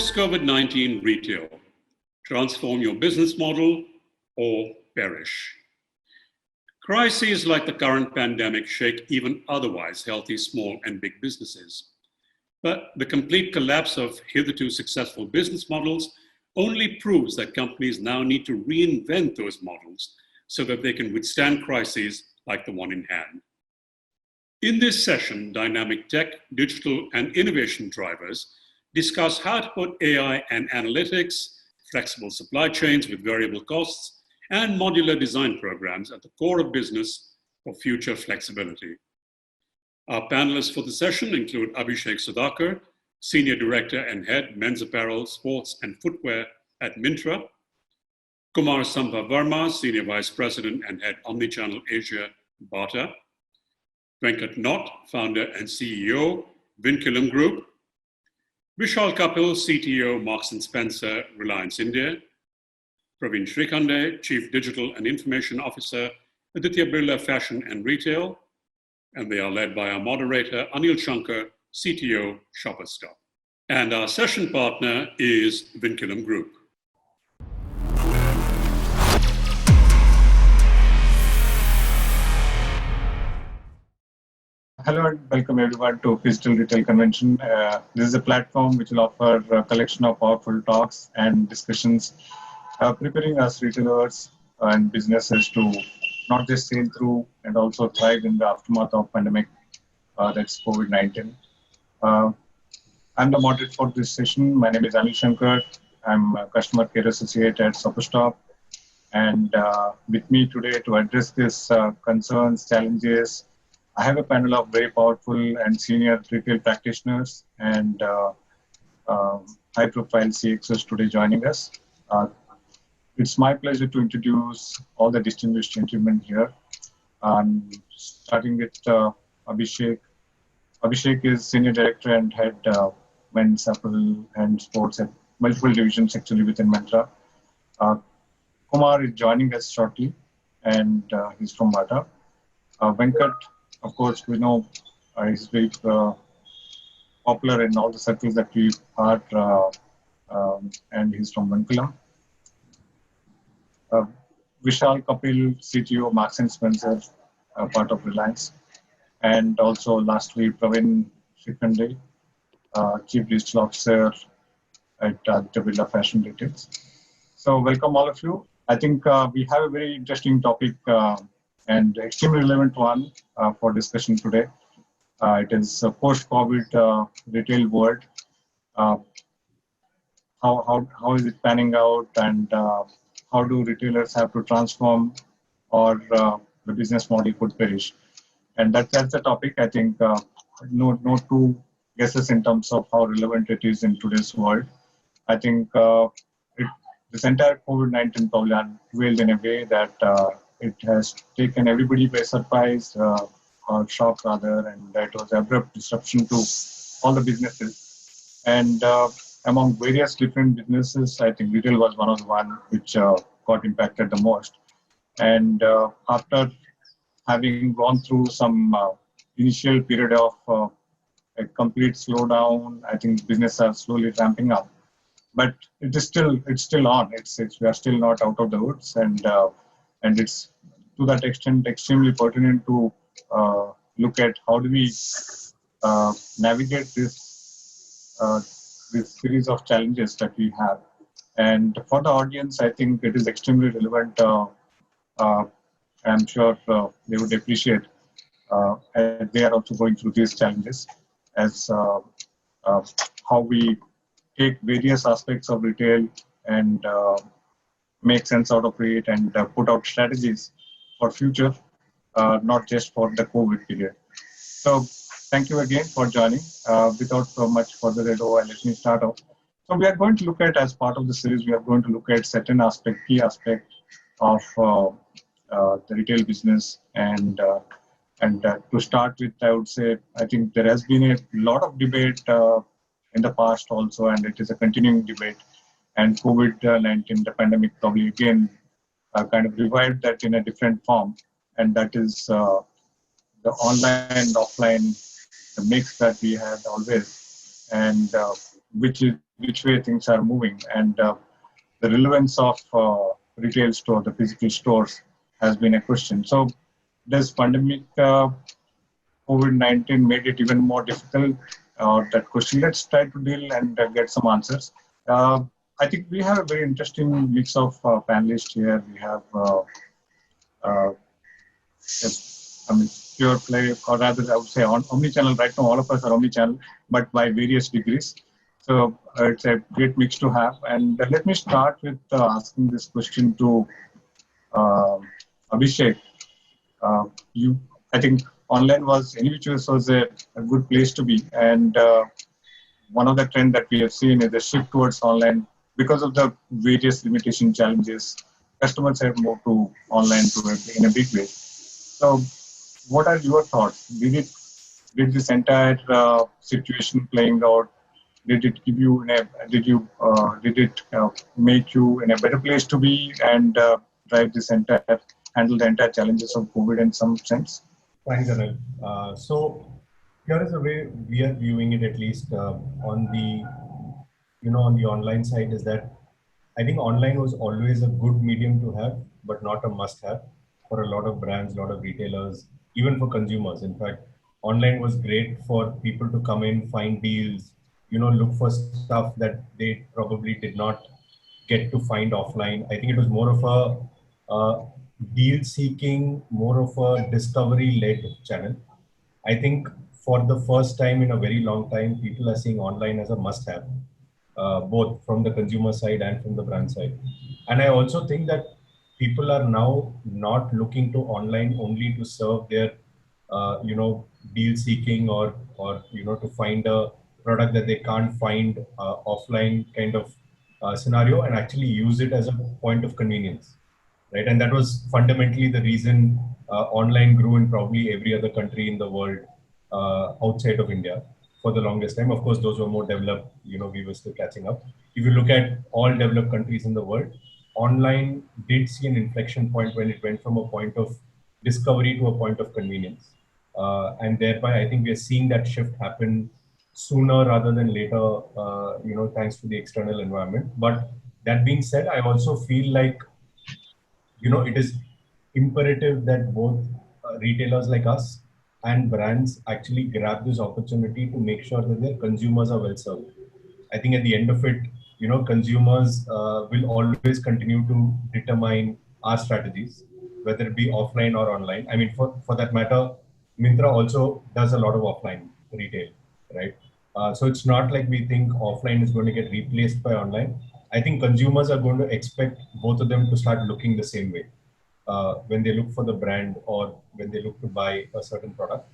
Post-COVID-19 retail. Transform your business model or perish. Crises like the current pandemic shake even otherwise healthy small and big businesses. But the complete collapse of hitherto successful business models only proves that companies now need to reinvent those models so that they can withstand crises like the one in hand. In this session, Dynamic Tech, Digital and Innovation Drivers discuss how to put AI and analytics, flexible supply chains with variable costs, and modular design programs at the core of business for future flexibility. Our panelists for the session include Abhishek Sudhakar, Senior Director and Head, Men's Apparel, Sports and Footwear at Myntra; Kumar Sambha Verma, Senior Vice President and Head, Omnichannel Asia, Bata; Venkat Knott, Founder and CEO, Vinculum Group; Vishal Kapil, CTO, Marks & Spencer, Reliance India; Praveen Shrikande, Chief Digital and Information Officer, Aditya Birla Fashion and Retail; and they are led by our moderator, Anil Shankar, CTO, Shoppers Stop. And our session partner is Vinculum Group. Hello and welcome everyone to Phygital Retail Convention. This is a platform which will offer a collection of powerful talks and discussions, preparing us retailers and businesses to not just sail through and also thrive in the aftermath of pandemic, that's COVID-19. I'm the moderator for this session. My name is Anil Shankar. I'm a Customer Care Associate at SuperStop. And with me today to address these concerns, challenges, I have a panel of very powerful and senior retail practitioners and high-profile CXOs today joining us. It's my pleasure to introduce all the distinguished gentlemen here. Starting with Abhishek. Abhishek is Senior Director and Head Men's Apparel and Sports at multiple divisions actually within Myntra. Kumar is joining us shortly and he's from Bata. Venkat, of course, we know he's very popular in all the circles that we are, and he's from Vinculum. Vishal Kapil, CTO, Marks & Spencer, part of Reliance. And also, lastly, Praveen Shrikande, Chief Digital Officer at Aditya Birla Fashion Retail. So, welcome all of you. I think we have a very interesting topic and extremely relevant one for discussion today. It is a post-COVID retail world. How is it panning out, and how do retailers have to transform, or the business model could perish? And that's the topic. I think no two guesses in terms of how relevant it is in today's world. I think this entire COVID-19 probably unveiled in a way that it has taken everybody by surprise, or shock rather, and that was abrupt disruption to all the businesses. And among various different businesses, I think retail was one of the one which got impacted the most. And after having gone through some initial period of a complete slowdown, I think business are slowly ramping up. But it's still on. We are still not out of the woods, and it's to that extent extremely pertinent to look at how do we navigate this series of challenges that we have. And for the audience, I think it is extremely relevant. I'm sure they would appreciate as they are also going through these challenges, as how we take various aspects of retail and make sense out of it and put out strategies for future, not just for the COVID period. So thank you again for joining. Without so much further ado, let me start off. So we are going to look at, as part of the series, we are going to look at certain key aspect of the retail business. And to start with, I would say, I think there has been a lot of debate in the past also, and it is a continuing debate. And COVID-19, the pandemic, probably again kind of revived that in a different form. And that is the online and offline, the mix that we had always, and which is which way things are moving, and the relevance of retail store, the physical stores, has been a question. So, does pandemic COVID-19 made it even more difficult? That question. Let's try to deal and get some answers. I think we have a very interesting mix of panelists here. We have, uh, I mean, pure play, or rather, I would say omni-channel. Right now, all of us are omni-channel, but by various degrees. So it's a great mix to have. And let me start with asking this question to uh, Abhishek. You, I think, online was any which was a good place to be, and one of the trends that we have seen is the shift towards online because of the various limitation challenges. Customers have moved to online in a big way. So, what are your thoughts? Did this entire situation playing out? Did it give you did it make you in a better place to be and drive this entire handle the entire challenges of COVID in some sense? Thanks, Anil. So here is the way we are viewing it, at least on the on the online side, is that I think online was always a good medium to have, but not a must-have for a lot of brands, a lot of retailers, even for consumers. In fact, online was great for people to come in, find deals, look for stuff that they probably did not get to find offline. I think it was more of a deal seeking, more of a discovery led channel. I think for the first time in a very long time, people are seeing online as a must have, both from the consumer side and from the brand side. And I also think that people are now not looking to online only to serve their, deal seeking or to find a product that they can't find offline kind of scenario, and actually use it as a point of convenience, right? And that was fundamentally the reason online grew in probably every other country in the world outside of India for the longest time. Of course, those were more developed, we were still catching up. If you look at all developed countries in the world, online did see an inflection point when it went from a point of discovery to a point of convenience. And thereby, I think we are seeing that shift happen sooner rather than later, thanks to the external environment. But that being said, I also feel like, it is imperative that both retailers like us and brands actually grab this opportunity to make sure that their consumers are well served. I think at the end of it, consumers will always continue to determine our strategies, whether it be offline or online. I mean, for that matter, Myntra also does a lot of offline retail, right? So it's not like we think offline is going to get replaced by online. I think consumers are going to expect both of them to start looking the same way when they look for the brand or when they look to buy a certain product.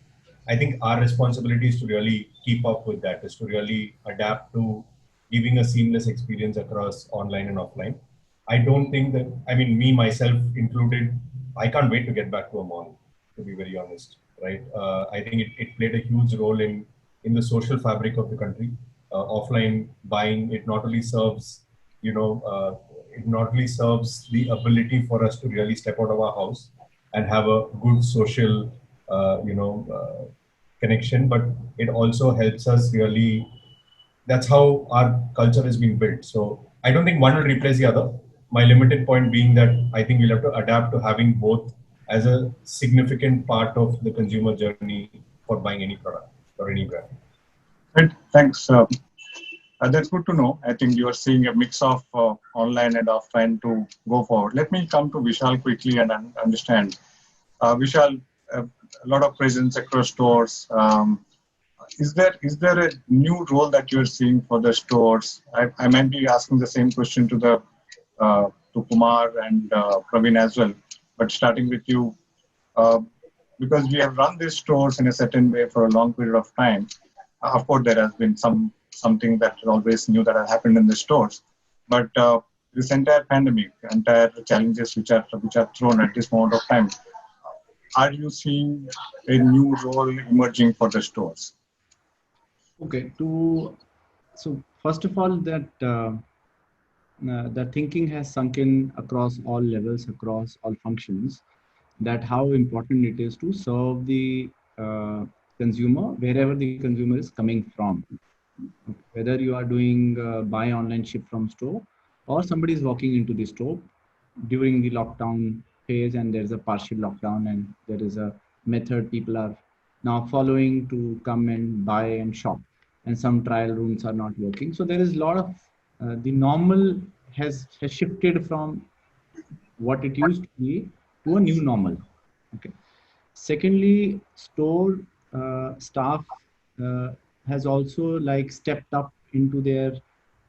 I think our responsibility is to really keep up with that, is to really adapt to giving a seamless experience across online and offline. I don't think that, I mean, me, myself included, I can't wait to get back to a mall, to be very honest, right? I think it played a huge role in the social fabric of the country. Offline buying, it not only serves, it not only serves the ability for us to really step out of our house and have a good social, connection, but it also helps us really. That's how our culture has been built. So I don't think one will replace the other. My limited point being that I think we'll have to adapt to having both as a significant part of the consumer journey for buying any product or any brand. Right. Thanks. That's good to know. I think you are seeing a mix of online and offline to go forward. Let me come to Vishal quickly and understand. Vishal, a lot of presence across stores. Is there a new role that you're seeing for the stores? I might be asking the same question to Kumar and Praveen as well, but starting with you, because we have run these stores in a certain way for a long period of time. Of course, there has been something that always new that has happened in the stores, but this entire pandemic, entire challenges which are thrown at this moment of time, are you seeing a new role emerging for the stores? Okay. So first of all, that the thinking has sunk in across all levels, across all functions, that how important it is to serve the consumer wherever the consumer is coming from. whether you are doing buy online, ship from store, or somebody is walking into the store during the lockdown phase and there's a partial lockdown and there is a method people are now following to come and buy and shop, and some trial rooms are not working. So there is a lot of the normal has shifted from what it used to be to a new normal. Okay. Secondly, store staff uh, has also like stepped up into their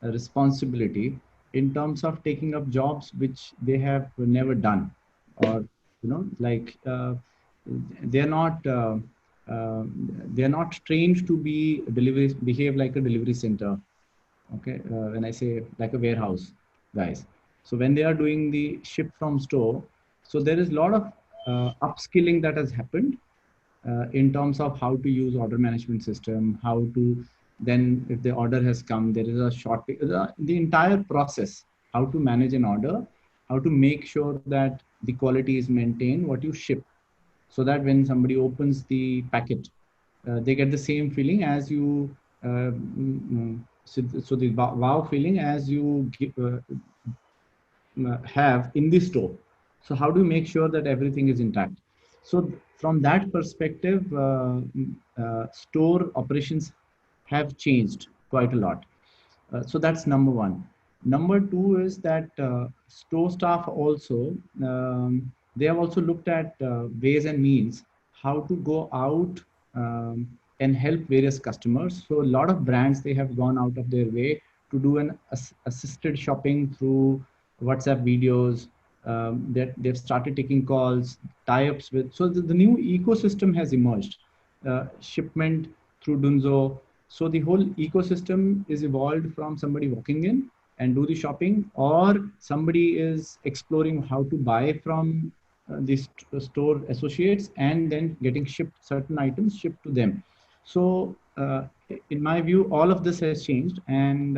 responsibility in terms of taking up jobs which they have never done, or like they're not uh, they're not trained to be delivery behave like a delivery center. Okay, when I say like a warehouse guys, so when they are doing the ship from store, so there is a lot of upskilling that has happened in terms of how to use order management system, how to then if the order has come, there is a short the entire process, how to manage an order, how to make sure that the quality is maintained what you ship, so that when somebody opens the packet, they get the same feeling as you so the wow feeling as you have in the store. So how do you make sure that everything is intact? So from that perspective, store operations have changed quite a lot. So that's number one. Number two is that store staff also, they have also looked at ways and means how to go out and help various customers. So a lot of brands, they have gone out of their way to do an assisted shopping through WhatsApp videos, that they've started taking calls, tie-ups with, so the new ecosystem has emerged, shipment through Dunzo. So the whole ecosystem is evolved from somebody walking in and do the shopping, or somebody is exploring how to buy from these store associates and then getting shipped certain items shipped to them. So in my view, all of this has changed, and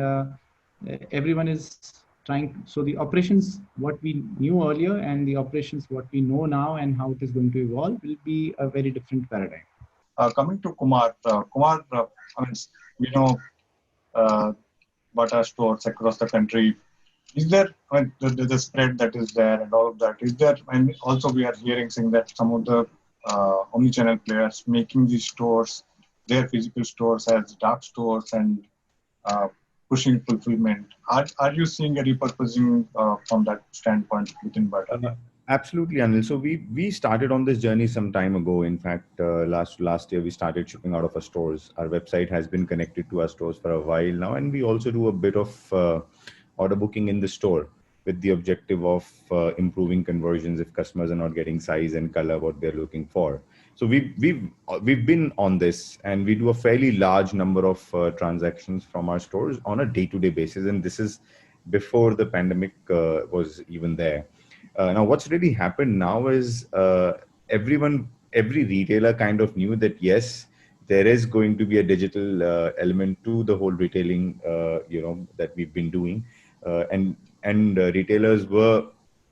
everyone is trying. So the operations, what we knew earlier, and the operations, what we know now, and how it is going to evolve will be a very different paradigm. Coming to Kumar, I mean, we know Bata stores across the country. Is there, I mean, the spread that is there and all of that, is there, and also we are saying that some of the omni-channel players making these stores, their physical stores as dark stores and pushing fulfillment. Are you seeing a repurposing from that standpoint within Bata? Absolutely, Anil. So we started on this journey some time ago. In fact, last year we started shipping out of our stores. Our website has been connected to our stores for a while now, and we also do a bit of order booking in the store with the objective of improving conversions if customers are not getting size and color what they're looking for. So we've been on this, and we do a fairly large number of transactions from our stores on a day-to-day basis, and this is before the pandemic was even there. Now, what's really happened now is every retailer kind of knew that, yes, there is going to be a digital element to the whole retailing, that we've been doing. And retailers were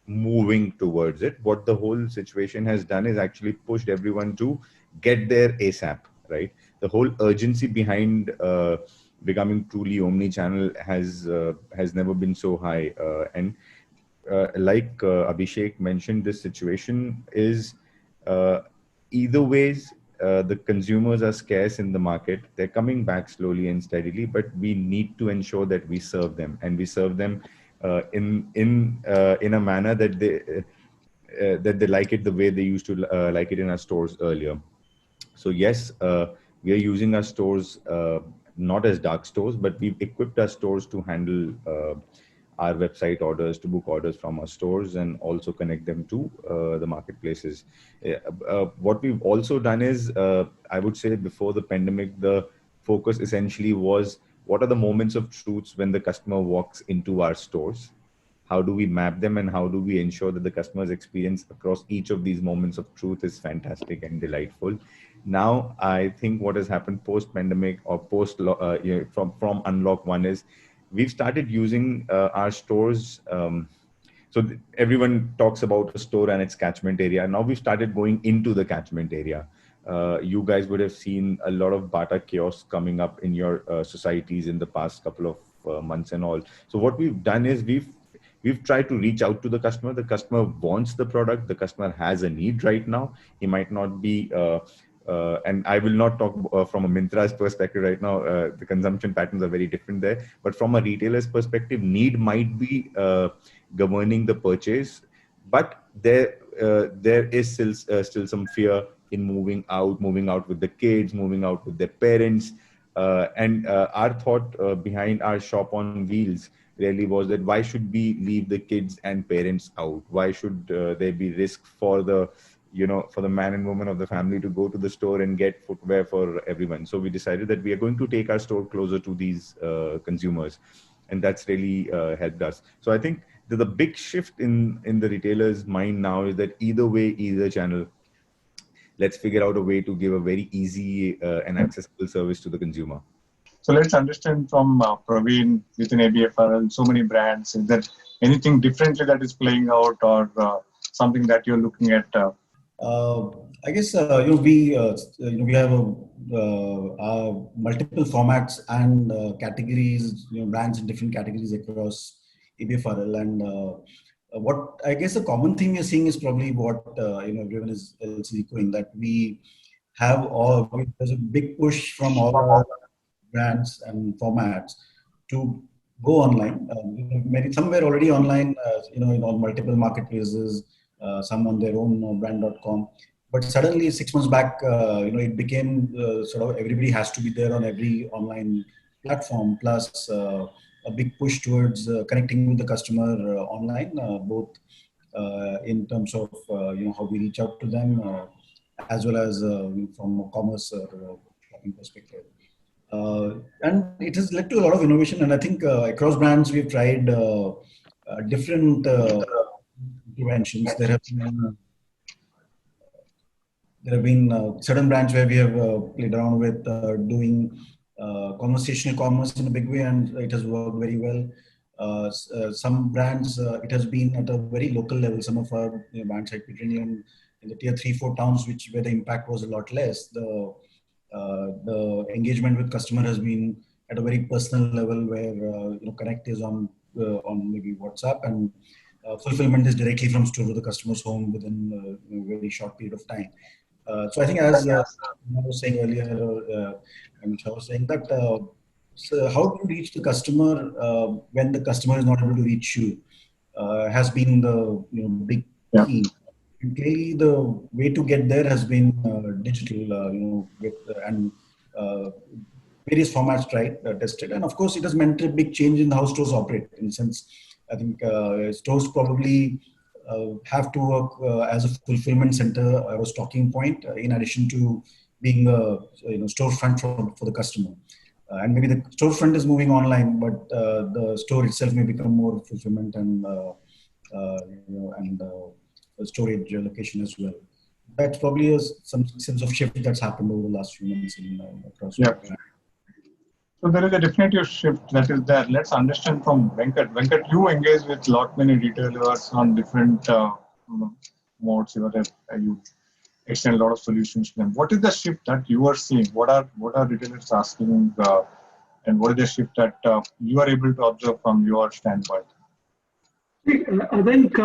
moving towards it. What the whole situation has done is actually pushed everyone to get there ASAP, right? The whole urgency behind becoming truly omni-channel has never been so high. And like Abhishek mentioned, this situation is either ways, the consumers are scarce in the market. They're coming back slowly and steadily, but we need to ensure that we serve them, and we serve them in a manner that they like it the way they used to like it in our stores earlier. So yes, we are using our stores not as dark stores, but we've equipped our stores to handle our website orders, to book orders from our stores, and also connect them to the marketplaces. What we've also done is, I would say before the pandemic, the focus essentially was what are the moments of truths when the customer walks into our stores? How do we map them, and how do we ensure that the customer's experience across each of these moments of truth is fantastic and delightful? Now, I think what has happened post-pandemic or from Unlock 1 is we've started using our stores. Everyone talks about a store and its catchment area. Now we've started going into the catchment area. you guys would have seen a lot of Bata kiosks coming up in your societies in the past couple of months and all. So what we've done is we've tried to reach out to the customer. The customer wants the product. The customer has a need right now. He might not be, and I will not talk from a Myntra's perspective right now. The consumption patterns are very different there. But from a retailer's perspective, need might be governing the purchase. But there is still some fear in moving out with the kids, moving out with their parents. And our thought behind our shop on wheels really was that why should we leave the kids and parents out? Why should there be risk for the man and woman of the family to go to the store and get footwear for everyone? So we decided that we are going to take our store closer to these consumers, and that's really helped us. So I think the big shift in the retailer's mind now is that either way, either channel, let's figure out a way to give a very easy and accessible service to the consumer. So let's understand from Praveen within ABFRL, so many brands. Is there anything differently that is playing out, or something that you're looking at? I guess we have multiple formats and categories, brands in different categories across ABFRL, and what I guess the common thing we're seeing is probably what everyone else is echoing, that we have there's a big push from all our brands and formats to go online. Some were already online, in all multiple marketplaces, some on their own brand.com. But suddenly 6 months back, it became sort of everybody has to be there on every online platform, plus a big push towards connecting with the customer online, both in terms of how we reach out to them, as well as from a commerce or shopping perspective. And it has led to a lot of innovation, and I think across brands we've tried different interventions. There have been certain brands where we have played around with doing conversational commerce in a big way, and it has worked very well. Some brands, it has been at a very local level. Some of our brands like Peter England in the tier 3-4 towns, where the impact was a lot less. The engagement with customer has been at a very personal level, where connect is on maybe WhatsApp, and fulfillment is directly from store to the customer's home within a very short period of time. So I think, as I was saying earlier, and I was saying that, so how to reach the customer when the customer is not able to reach you has been the big key. And clearly, the way to get there has been digital, and various formats tried, tested, and of course, it has meant a big change in how stores operate. In the sense, I think stores probably have to work as a fulfillment center or a stocking point, in addition to being a storefront for the customer. And maybe the storefront is moving online, but the store itself may become more fulfillment and storage location as well. That's probably some sense of shift that's happened over the last few months across. Yeah. So there is a definitive shift that is there. Let's understand from Venkat. Venkat, you engage with lot many retailers on different modes. You extend a lot of solutions to them. What is the shift that you are seeing? What are retailers asking, and what is the shift that you are able to observe from your standpoint? I think,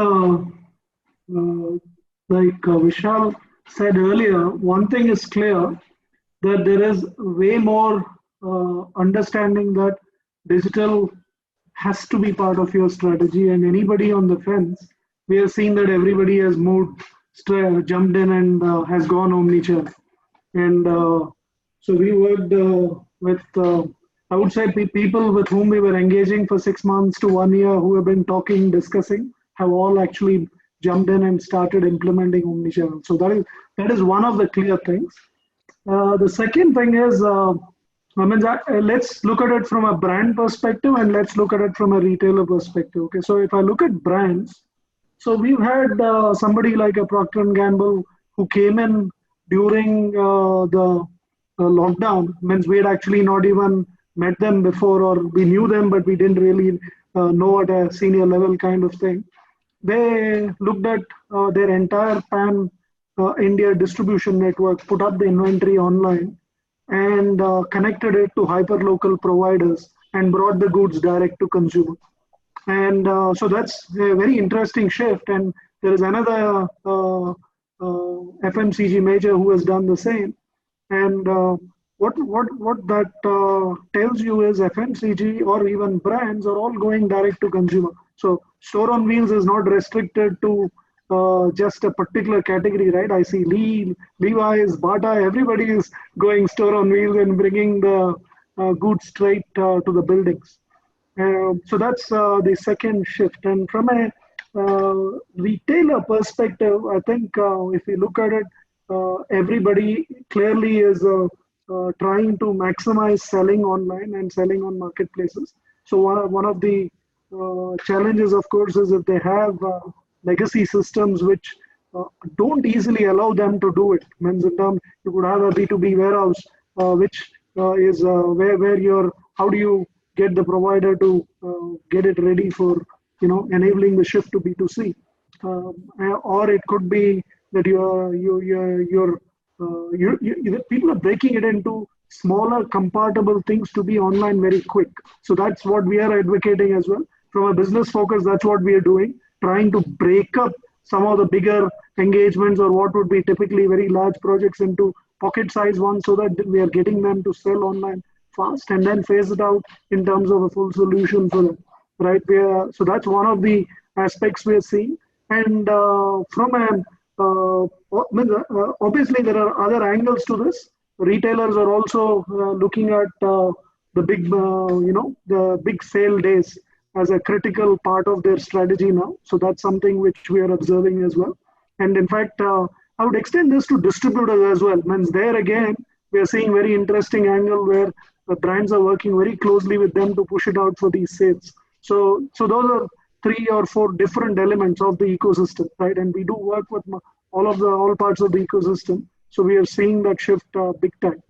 like Vishal said earlier, one thing is clear, that there is way more understanding that digital has to be part of your strategy, and anybody on the fence, we have seen that everybody has jumped in and has gone omnichannel. And so we worked with, I would say, people with whom we were engaging for 6 months to 1 year, who have been talking, discussing, have all actually jumped in and started implementing omnichannel. So that is one of the clear things. The second thing is, let's look at it from a brand perspective, and let's look at it from a retailer perspective. Okay, so if I look at brands, so we've had somebody like a Procter & Gamble who came in during the lockdown. Means we had actually not even met them before, or we knew them, but we didn't really know at a senior level kind of thing. They looked at their entire pan India distribution network put up the inventory online and connected it to hyperlocal providers and brought the goods direct to consumer. And so that's a very interesting shift. And there is another FMCG major who has done the same. And what that tells you is FMCG or even brands are all going direct to consumer. So store on wheels is not restricted to just a particular category, right? I see Levi's, Bata, everybody is going store on wheels and bringing the goods straight to the buildings. So that's the second shift. And from a retailer perspective, I think if we look at it, everybody clearly is trying to maximize selling online and selling on marketplaces. So one of the challenges, of course, is if they have legacy systems which don't easily allow them to do it. Means in terms, you could have a B2B warehouse, which is where you're, how do you get the provider to get it ready for, enabling the shift to B2C, or it could be that people are breaking it into smaller compartable things to be online very quick. So that's what we are advocating as well. From a business focus, that's what we are doing, trying to break up some of the bigger engagements or what would be typically very large projects into pocket size ones so that we are getting them to sell online fast and then phase it out in terms of a full solution for them, right? So that's one of the aspects we are seeing. And obviously there are other angles to this. Retailers are also looking at the big sale days as a critical part of their strategy now. So that's something which we are observing as well. And in fact, I would extend this to distributors as well. Means there again, we are seeing very interesting angle where the brands are working very closely with them to push it out for these sales. So those are 3 or 4 different elements of the ecosystem, right? And we do work with all parts of the ecosystem. So we are seeing that shift big time.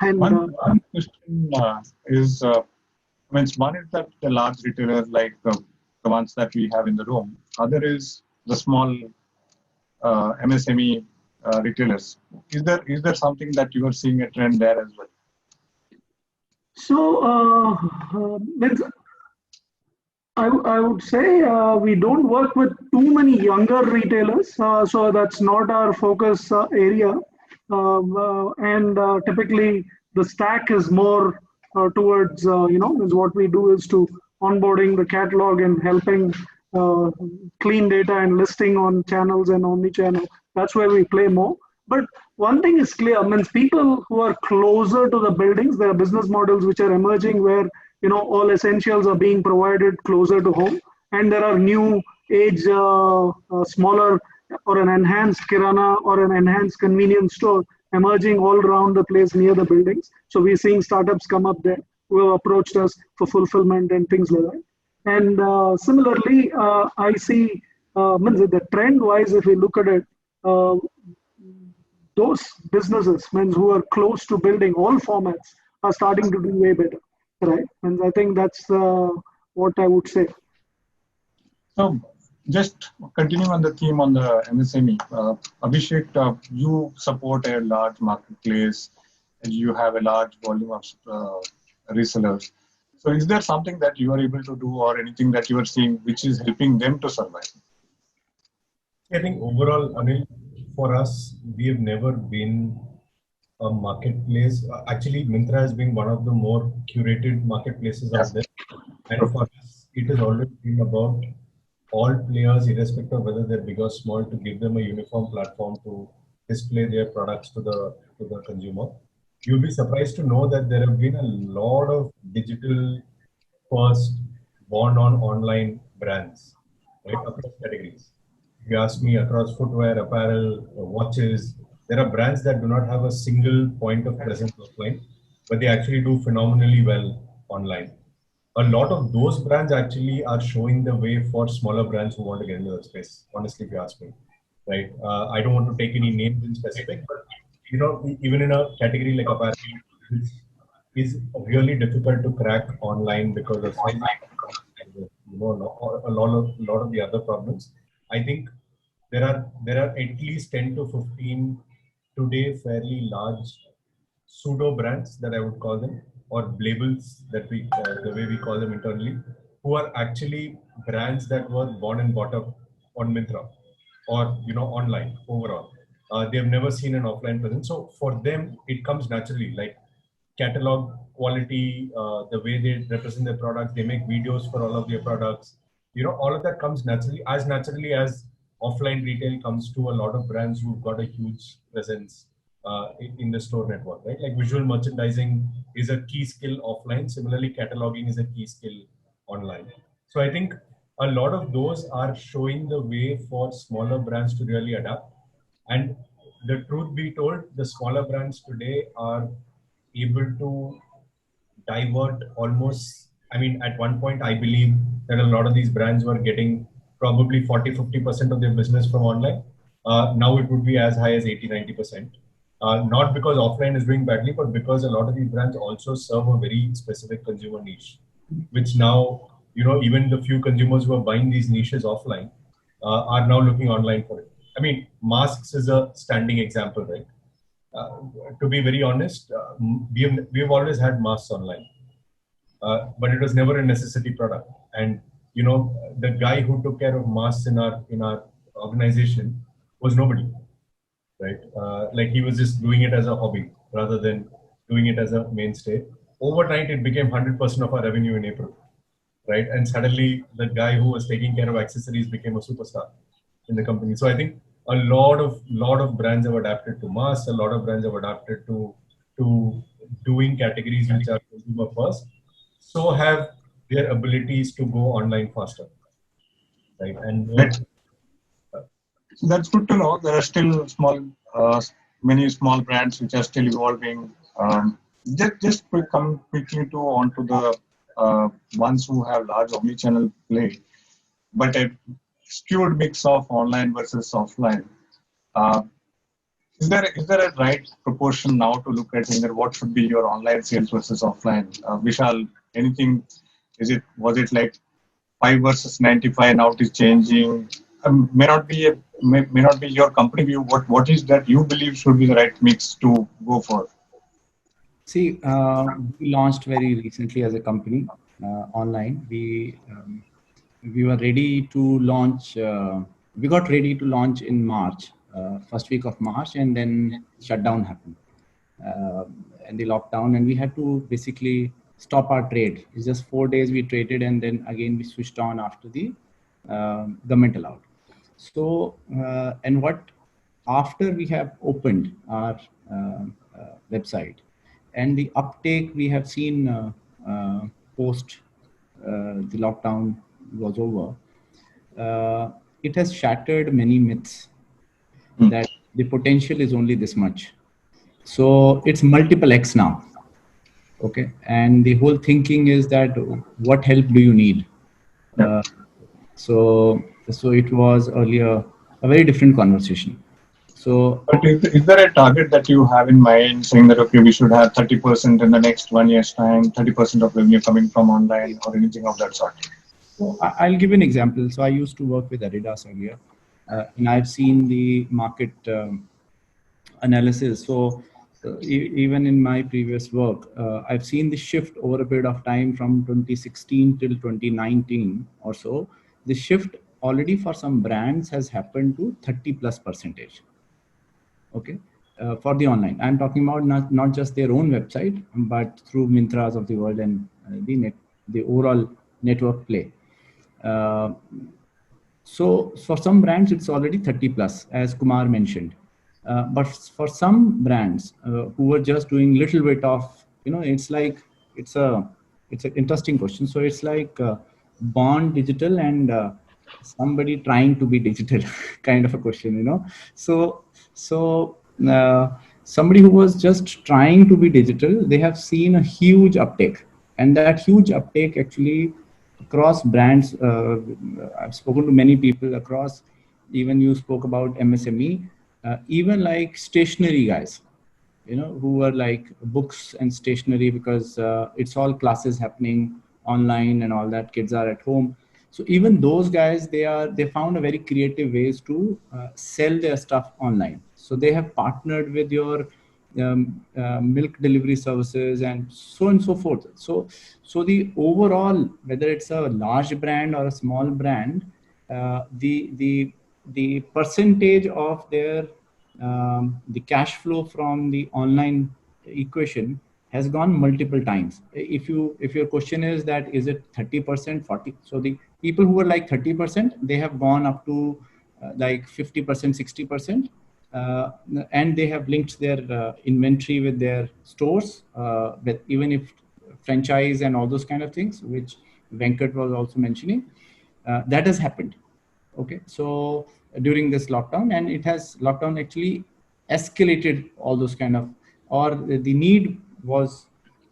And one question is, one is that the large retailers like the ones that we have in the room. Other is the small MSME retailers. Is there something that you are seeing a trend there as well? So I would say we don't work with too many younger retailers, so that's not our focus area. And typically the stack is more towards, is what we do is to onboarding the catalog and helping clean data and listing on channels and omni-channel. That's where we play more. But one thing is clear, means people who are closer to the buildings, there are business models which are emerging where, all essentials are being provided closer to home. And there are new age, smaller or an enhanced kirana or an enhanced convenience store emerging all around the place near the buildings. So we're seeing startups come up there who have approached us for fulfillment and things like that. And similarly, I see the trend wise, if we look at it, those businesses who are close to building all formats are starting to do way better, right? And I think that's what I would say. So just continuing on the theme on the MSME, Abhishek, you support a large marketplace and you have a large volume of resellers. So is there something that you are able to do or anything that you are seeing which is helping them to survive? I think overall, Anil, for us, we have never been a marketplace. Actually, Myntra has been one of the more curated marketplaces out there. And for us, it has always been about all players, irrespective of whether they're big or small, to give them a uniform platform to display their products to the consumer. You'll be surprised to know that there have been a lot of digital first born on online brands, right, across categories. If you ask me, across footwear, apparel, watches, there are brands that do not have a single point of presence offline, but they actually do phenomenally well online. A lot of those brands actually are showing the way for smaller brands who want to get into the space, honestly, if you ask me, right? I don't want to take any names in specific, but even in a category like apparel, it's really difficult to crack online because of a lot of the other problems. I think there are at least 10 to 15 today fairly large pseudo brands that I would call them, or labels that we the way we call them internally, who are actually brands that were born and bought up on Myntra or online overall. They've never seen an offline presence, so for them it comes naturally, like catalog quality, the way they represent their products, they make videos for all of their products. All of that comes naturally as offline retail comes to a lot of brands who've got a huge presence in the store network, right? Like visual merchandising is a key skill offline. Similarly, cataloging is a key skill online. So I think a lot of those are showing the way for smaller brands to really adapt. And the truth be told, the smaller brands today are able to divert almost, I mean, at one point, I believe that a lot of these brands were getting probably 40-50% of their business from online. Now it would be as high as 80-90%. Not because offline is doing badly, but because a lot of these brands also serve a very specific consumer niche, which now, even the few consumers who are buying these niches offline are now looking online for it. I mean, masks is a standing example, right? To be very honest, we have always had masks online, but it was never a necessity product. And the guy who took care of masks in our organization was nobody, right? Like he was just doing it as a hobby rather than doing it as a mainstay. Overnight, it became 100% of our revenue in April, right? And suddenly, the guy who was taking care of accessories became a superstar in the company. So I think a lot of brands have adapted to masks. A lot of brands have adapted to doing categories which are consumer first. So have their abilities to go online faster, right? And that's good to know. There are still many small brands which are still evolving. Just come quickly onto the ones who have large omnichannel play, but a skewed mix of online versus offline. Is there a right proportion now to look at what should be your online sales versus offline? Vishal, anything? Was it like 5 versus 95? Now it is changing. May not be your company view. What is that you believe should be the right mix to go for? See, we launched very recently as a company online. We were ready to launch. We got ready to launch in March, first week of March, and then shutdown happened and the lockdown, and we had to basically stop our trade. It's just 4 days we traded, and then again we switched on after the government allowed. So, and after we have opened our website, and the uptake we have seen post the lockdown was over, it has shattered many myths that the potential is only this much. So it's multiple X now. Okay. And the whole thinking is that what help do you need? So it was earlier a very different conversation. So, but is there a target that you have in mind saying that, okay, we should have 30% in the next 1 year's time, 30% of revenue coming from online or anything of that sort? So I'll give an example. So I used to work with Adidas earlier, and I've seen the market analysis. So even in my previous work, I've seen the shift over a period of time from 2016 till 2019 or so. The shift already for some brands has happened to 30+%. Okay, for the online. I'm talking about not just their own website, but through Myntras of the world and the overall network play. So for some brands, it's already 30+, as Kumar mentioned. But for some brands who were just doing little bit of, it's like, it's an interesting question. So it's like born digital and somebody trying to be digital kind of a question, So somebody who was just trying to be digital, they have seen a huge uptake, and that huge uptake actually across brands. I've spoken to many people across, even you spoke about MSME, even like stationery guys, who are like books and stationery, because it's all classes happening online and all that, kids are at home. So even those guys, they found a very creative ways to sell their stuff online. So they have partnered with your milk delivery services and so on and so forth. So the overall, whether it's a large brand or a small brand, the percentage of their the cash flow from the online equation has gone multiple times. If your question is that is it 30%, 40, so the people who were like 30%, they have gone up to like 50%, 60%, and they have linked their inventory with their stores, but even if franchise and all those kind of things, which Venkat was also mentioning, that has happened. Okay, so during this lockdown, and lockdown actually escalated all those kind of, or the need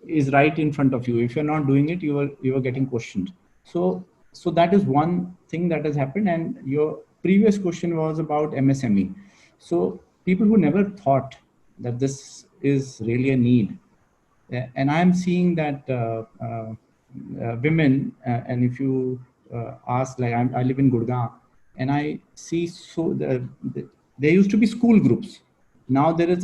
is right in front of you. If you're not doing it, you are getting questioned. So that is one thing that has happened. And your previous question was about MSME. So people who never thought that this is really a need, and I'm seeing that women, and if you ask, like I live in Gurgaon, and I see there used to be school groups. Now there is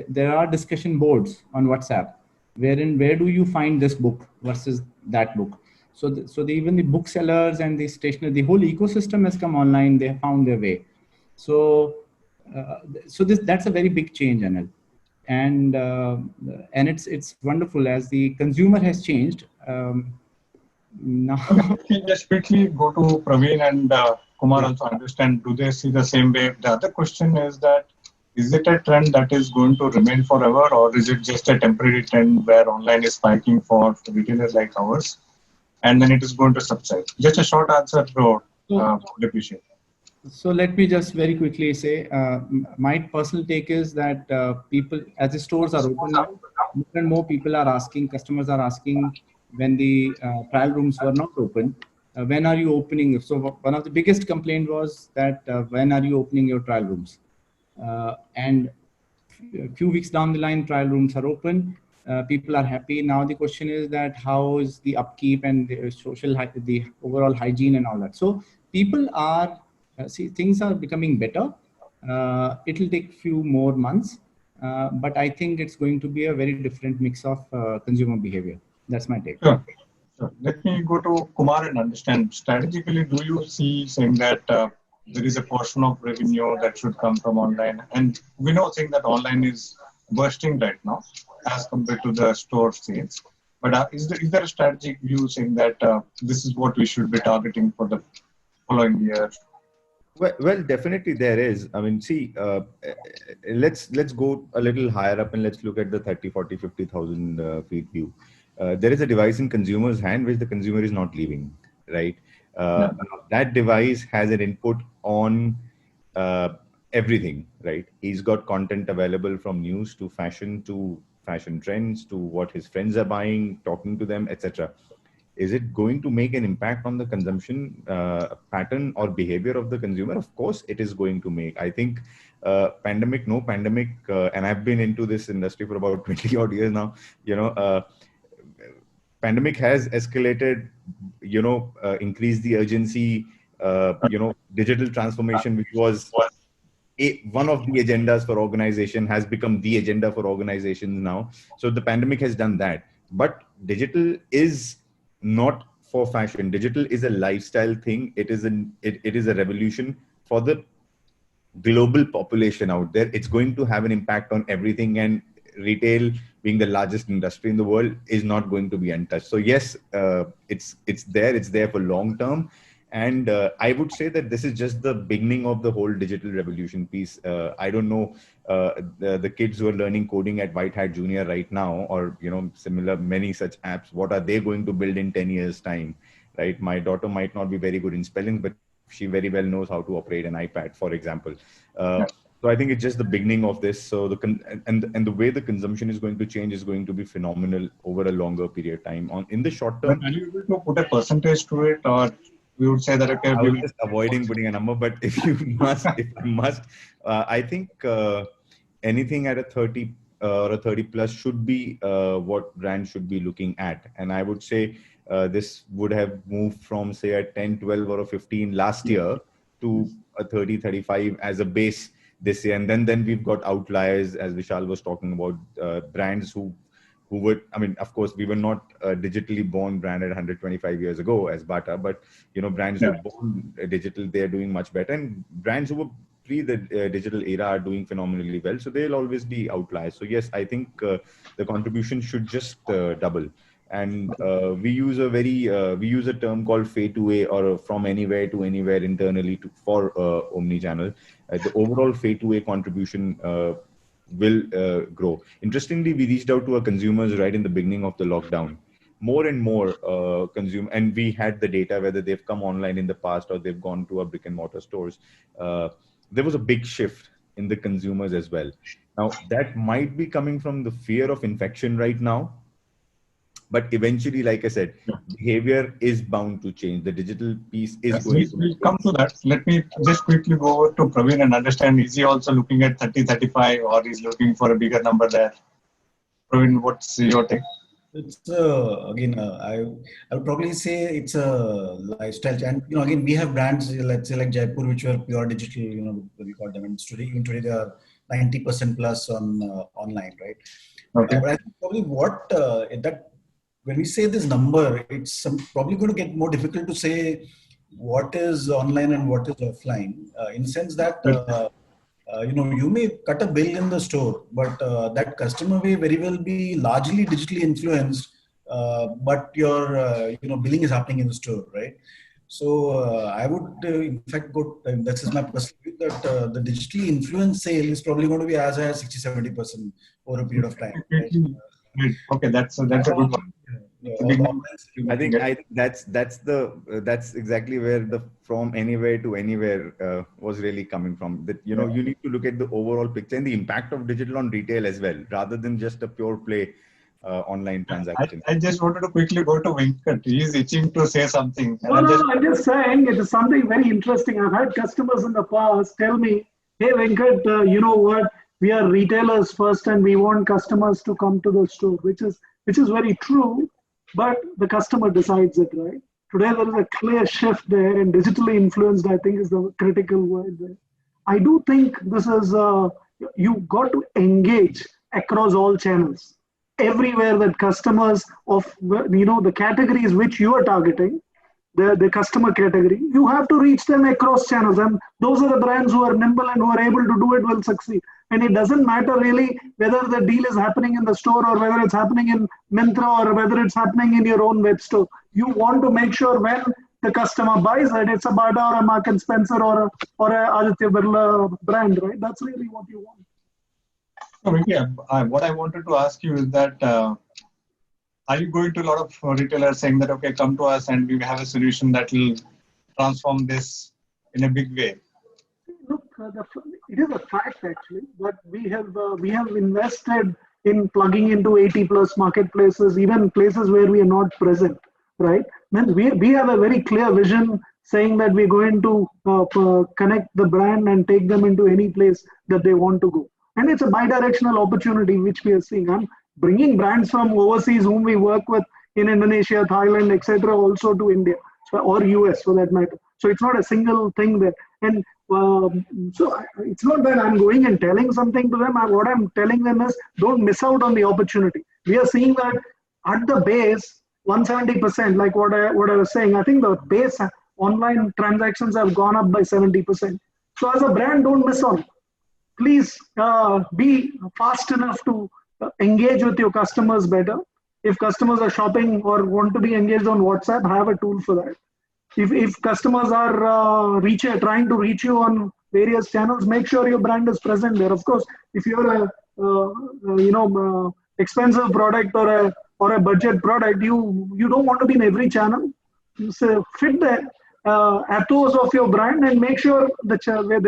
there are discussion boards on WhatsApp, where do you find this book versus that book. So even the booksellers and the stationery, the whole ecosystem has come online. They have found their way. So that's a very big change, Anil. And it's wonderful as the consumer has changed. Now, just quickly go to Praveen and Kumar also understand, do they see the same way? The other question is that, is it a trend that is going to remain forever, or is it just a temporary trend where online is spiking for retailers like ours, and then it is going to subside? Just a short answer, would appreciate. So let me just very quickly say, my personal take is that people, as the stores are open now, more and more people are asking, customers are asking, when the trial rooms were not open, when are you opening? So one of the biggest complaint was that when are you opening your trial rooms? And a few weeks down the line, trial rooms are open. People are happy. Now the question is that how is the upkeep and the the overall hygiene and all that. So people are, see, things are becoming better. It will take few more months, but I think it's going to be a very different mix of consumer behavior. That's my take. Sure. Let me go to Kumar and understand. Strategically, do you see saying that there is a portion of revenue that should come from online? And we know saying that online is bursting right now as compared to the store sales. But is there a strategic view saying that this is what we should be targeting for the following year? Well, definitely there is. I mean, see, let's go a little higher up and let's look at the 30, 40, 50,000 feet view. There is a device in consumer's hand which the consumer is not leaving, right? That device has an input on everything, right? He's got content available from news to fashion trends to what his friends are buying, talking to them, etc. Is it going to make an impact on the consumption pattern or behavior of the consumer? Of course, it is going to make. I think pandemic, and I've been into this industry for about 20 odd years now, pandemic has escalated, increased the urgency, digital transformation, which was one of the agendas for organization, has become the agenda for organizations now. So the pandemic has done that. But digital is not for fashion. Digital is a lifestyle thing. It is a revolution for the global population out there. It's going to have an impact on everything, and retail, being the largest industry in the world, is not going to be untouched. So yes, it's there for long term. And I would say that this is just the beginning of the whole digital revolution piece. I don't know the kids who are learning coding at White Hat Junior right now, or similar many such apps. What are they going to build in 10 years' time, right? My daughter might not be very good in spelling, but she very well knows how to operate an iPad, for example. So I think it's just the beginning of this. So and the way the consumption is going to change is going to be phenomenal over a longer period of time. In the short term, are you able to put a percentage to it, or we would say that, okay, I was just avoiding putting a number, but if you must, I think anything at a 30 or a 30 plus should be what brands should be looking at. And I would say this would have moved from say a 10, 12 or a 15 last year to a 30, 35 as a base this year. And then we've got outliers, as Vishal was talking about, brands who would, I mean, of course, we were not a digitally born brand at 125 years ago as Bata, but, you know, brands who were born digital, they're doing much better. And brands who were pre the digital era are doing phenomenally well. So they'll always be outliers. So yes, I think the contribution should just double. And we use a term called Fay2A, or from anywhere to anywhere internally for omnichannel. The overall Fay2A contribution will grow. Interestingly, we reached out to our consumers right in the beginning of the lockdown. More and more and we had the data whether they've come online in the past or they've gone to our brick and mortar stores. There was a big shift in the consumers as well. Now, that might be coming from the fear of infection right now. But eventually, like I said, behavior is bound to change. The digital piece is going to we'll come to that. Let me just quickly go over to Praveen and understand, is he also looking at 30, 35 or he's looking for a bigger number there? Praveen, what's your take? It's again, I would probably say it's a lifestyle. And, you know, again, we have brands, let's say like Jaipur, which were pure digital, you know, we call them. And today they are 90% plus on online, right? Okay. But I think probably when we say this number, it's probably going to get more difficult to say what is online and what is offline. In the sense that, you know, you may cut a bill in the store, but that customer may very well be largely digitally influenced, but your, you know, billing is happening in the store, right? So I would, in fact, this is my personal view, that the digitally influenced sale is probably going to be as high as 60-70% over a period of time. Right? Okay, that's a good one. I think that's exactly where the from anywhere to anywhere was really coming from. That, you know, you need to look at the overall picture and the impact of digital on retail as well, rather than just a pure play online transaction. I just wanted to quickly go to Venkat. He's itching to say something. I'm just saying it is something very interesting. I've had customers in the past tell me, "Hey Venkat, you know what? We are retailers first, and we want customers to come to the store," which is very true. But the customer decides it, right? Today, there is a clear shift there, and digitally influenced, I think, is the critical word there. I do think this is, you got to engage across all channels. Everywhere that customers of, you know, the categories which you are targeting, the customer category, you have to reach them across channels. And those are the brands who are nimble and who are able to do it will succeed. And it doesn't matter really whether the deal is happening in the store or whether it's happening in Myntra or whether it's happening in your own web store. You want to make sure when the customer buys it, it's a Bata or a Mark and Spencer or a Aditya Birla brand, right? That's really what you want. What I wanted to ask you is that, are you going to a lot of retailers saying that, okay, come to us and we have a solution that will transform this in a big way? Look, it is a fact actually, but we have invested in plugging into 80 plus marketplaces, even places where we are not present, right? Then we have a very clear vision saying that we're going to connect the brand and take them into any place that they want to go. And it's a bi-directional opportunity which we are seeing. I'm bringing brands from overseas whom we work with in Indonesia, Thailand, etc. also to India, or US for that matter. So it's not a single thing there. And so it's not that I'm going and telling something to them. What I'm telling them is don't miss out on the opportunity. We are seeing that at the base, 170%, like what I was saying. I think the base online transactions have gone up by 70%. So as a brand, don't miss out. Please be fast enough to engage with your customers better. If customers are shopping or want to be engaged on WhatsApp, have a tool for that. If customers are trying to reach you on various channels, make sure your brand is present there. Of course, if you're a expensive product or a budget product, you don't want to be in every channel. So fit the ethos of your brand and make sure the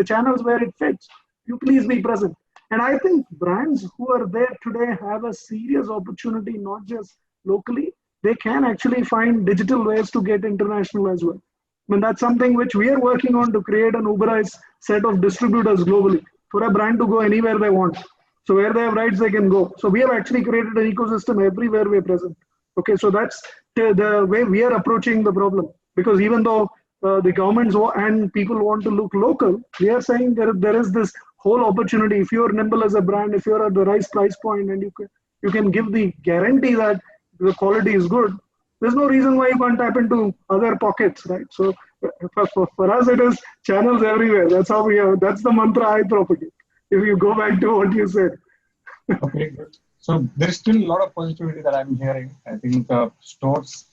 channels where it fits, you please be present. And I think brands who are there today have a serious opportunity, not just locally. They can actually find digital ways to get international as well. I mean, that's something which we are working on to create an Uberized set of distributors globally for a brand to go anywhere they want. So where they have rides, they can go. So we have actually created an ecosystem everywhere we're present. Okay, so that's the way we are approaching the problem. Because even though the governments and people want to look local, we are saying there is this whole opportunity. If you're nimble as a brand, if you're at the right price point, and you can give the guarantee that the quality is good, there's no reason why you can't tap into other pockets, right? So for us, it is channels everywhere. That's how we are. That's the mantra I propagate. If you go back to what you said. Okay, good. So there is still a lot of positivity that I'm hearing. I think stores,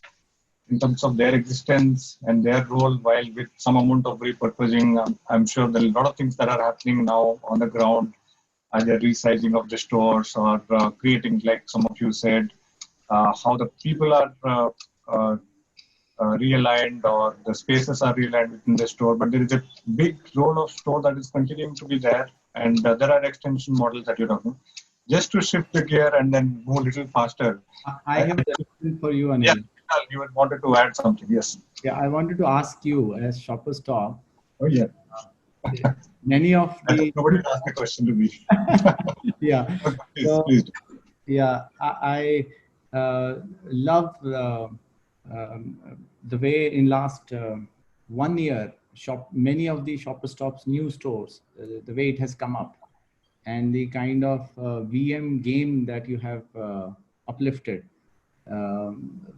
in terms of their existence and their role, while with some amount of repurposing, I'm sure there are a lot of things that are happening now on the ground, either resizing of the stores or creating, like some of you said, how the people are realigned or the spaces are realigned within the store. But there is a big role of store that is continuing to be there, and there are extension models that you're talking. Just to shift the gear and then move a little faster. I have a question for you, Anil. Yeah, you wanted to add something. Yes. Yeah, I wanted to ask you, as Shoppers Talk. Oh yeah. Many of the nobody asked the question to me. Yeah. Please, so, please do. Yeah, I love the way in last 1 year, many of the Shoppers Stop's new stores, the way it has come up, and the kind of VM game that you have uplifted.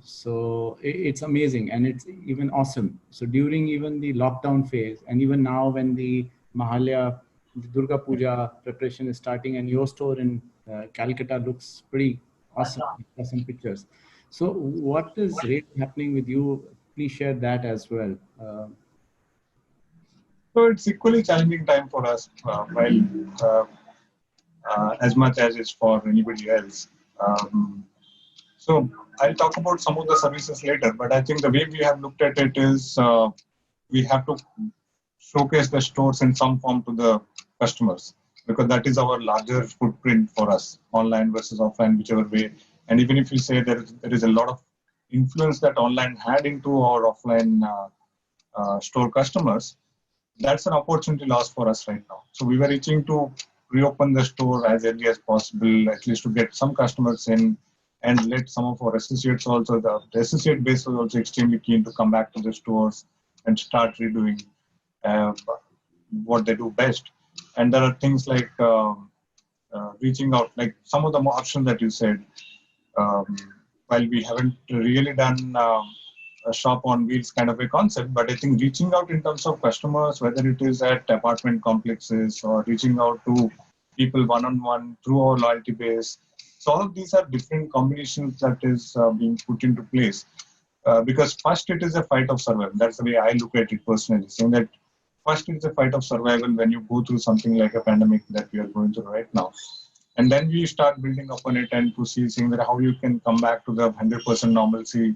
So it's amazing, and it's even awesome. So during even the lockdown phase, and even now when the Mahalaya, the Durga Puja preparation is starting, and your store in Calcutta looks pretty awesome. Some pictures. So what is really happening with you? Please share that as well. So it's equally challenging time for us, as much as it's for anybody else. So I'll talk about some of the services later, but I think the way we have looked at it is we have to showcase the stores in some form to the customers, because that is our larger footprint for us, online versus offline, whichever way. And even if you say there is a lot of influence that online had into our offline store customers, that's an opportunity lost for us right now. So we were reaching to reopen the store as early as possible, at least to get some customers in, and let some of our associates also, the associate base was also extremely keen to come back to the stores and start redoing what they do best. And there are things like reaching out, like some of the options that you said. While we haven't really done a shop on wheels kind of a concept, but I think reaching out in terms of customers, whether it is at apartment complexes or reaching out to people one-on-one through our loyalty base. So all of these are different combinations that is being put into place. Because first it is a fight of survival. That's the way I look at it personally, saying that first it is a fight of survival when you go through something like a pandemic that we are going through right now. And then we start building upon it and to seeing that how you can come back to the 100% normalcy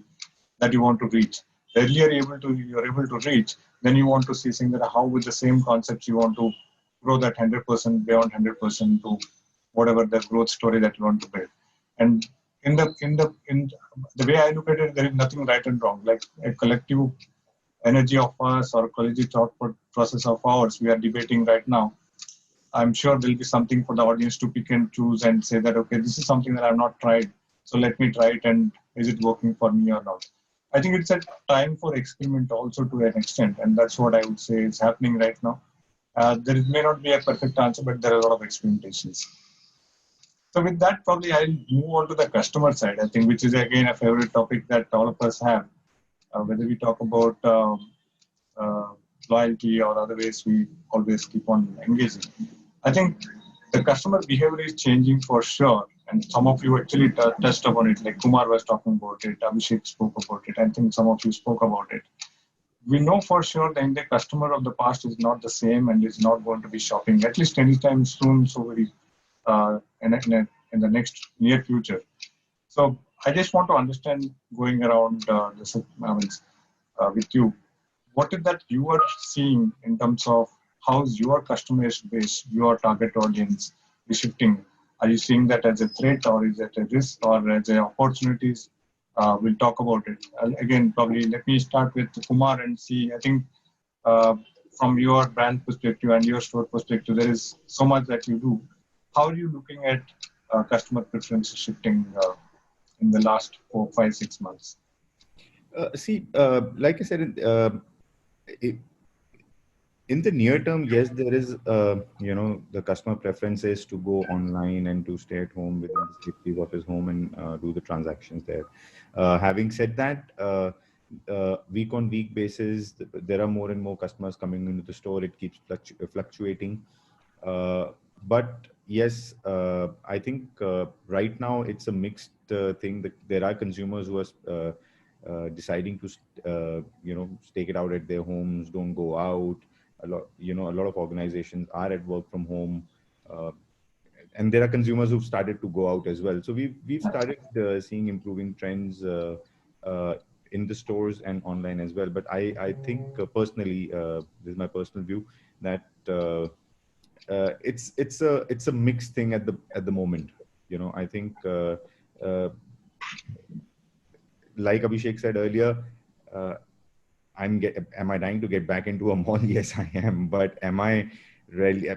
that you want to reach. Earlier you're able to reach, then you want to see saying that how with the same concepts you want to grow that 100% beyond 100% to whatever the growth story that you want to build. And in the way I look at it, there is nothing right and wrong. Like a collective energy of us or collective thought process of ours, we are debating right now. I'm sure there'll be something for the audience to pick and choose and say that, okay, this is something that I've not tried, so let me try it, and is it working for me or not? I think it's a time for experiment also to an extent, and that's what I would say is happening right now. There may not be a perfect answer, but there are a lot of experimentations. So with that, probably I'll move on to the customer side, I think, which is again a favorite topic that all of us have, whether we talk about loyalty or other ways we always keep on engaging. I think the customer behavior is changing for sure. And some of you actually touched upon it, like Kumar was talking about it, Abhishek spoke about it, I think some of you spoke about it. We know for sure that the customer of the past is not the same and is not going to be shopping, at least anytime soon, so very in the next near future. So I just want to understand, going around with you, what is that you are seeing in terms of how's your customer base, your target audience is shifting? Are you seeing that as a threat, or is it a risk, or as an opportunities? We'll talk about it. Again, probably let me start with Kumar and see, I think from your brand perspective and your store perspective, there is so much that you do. how are you looking at customer preference shifting in the last 4, 5, 6 months? Like I said, it, in the near term, yes, there is, the customer preference is to go online and to stay at home within the safety of his home and do the transactions there. Having said that, week on week basis, there are more and more customers coming into the store. It keeps fluctuating. But yes, I think right now it's a mixed thing. That there are consumers who are deciding to, stake it out at their homes, don't go out. A lot of organizations are at work from home, and there are consumers who've started to go out as well. So we've started seeing improving trends in the stores and online as well. But I think personally, this is my personal view, that it's a mixed thing at the moment. I think like Abhishek said earlier, am I dying to get back into a mall? Yes, I am. But am I really,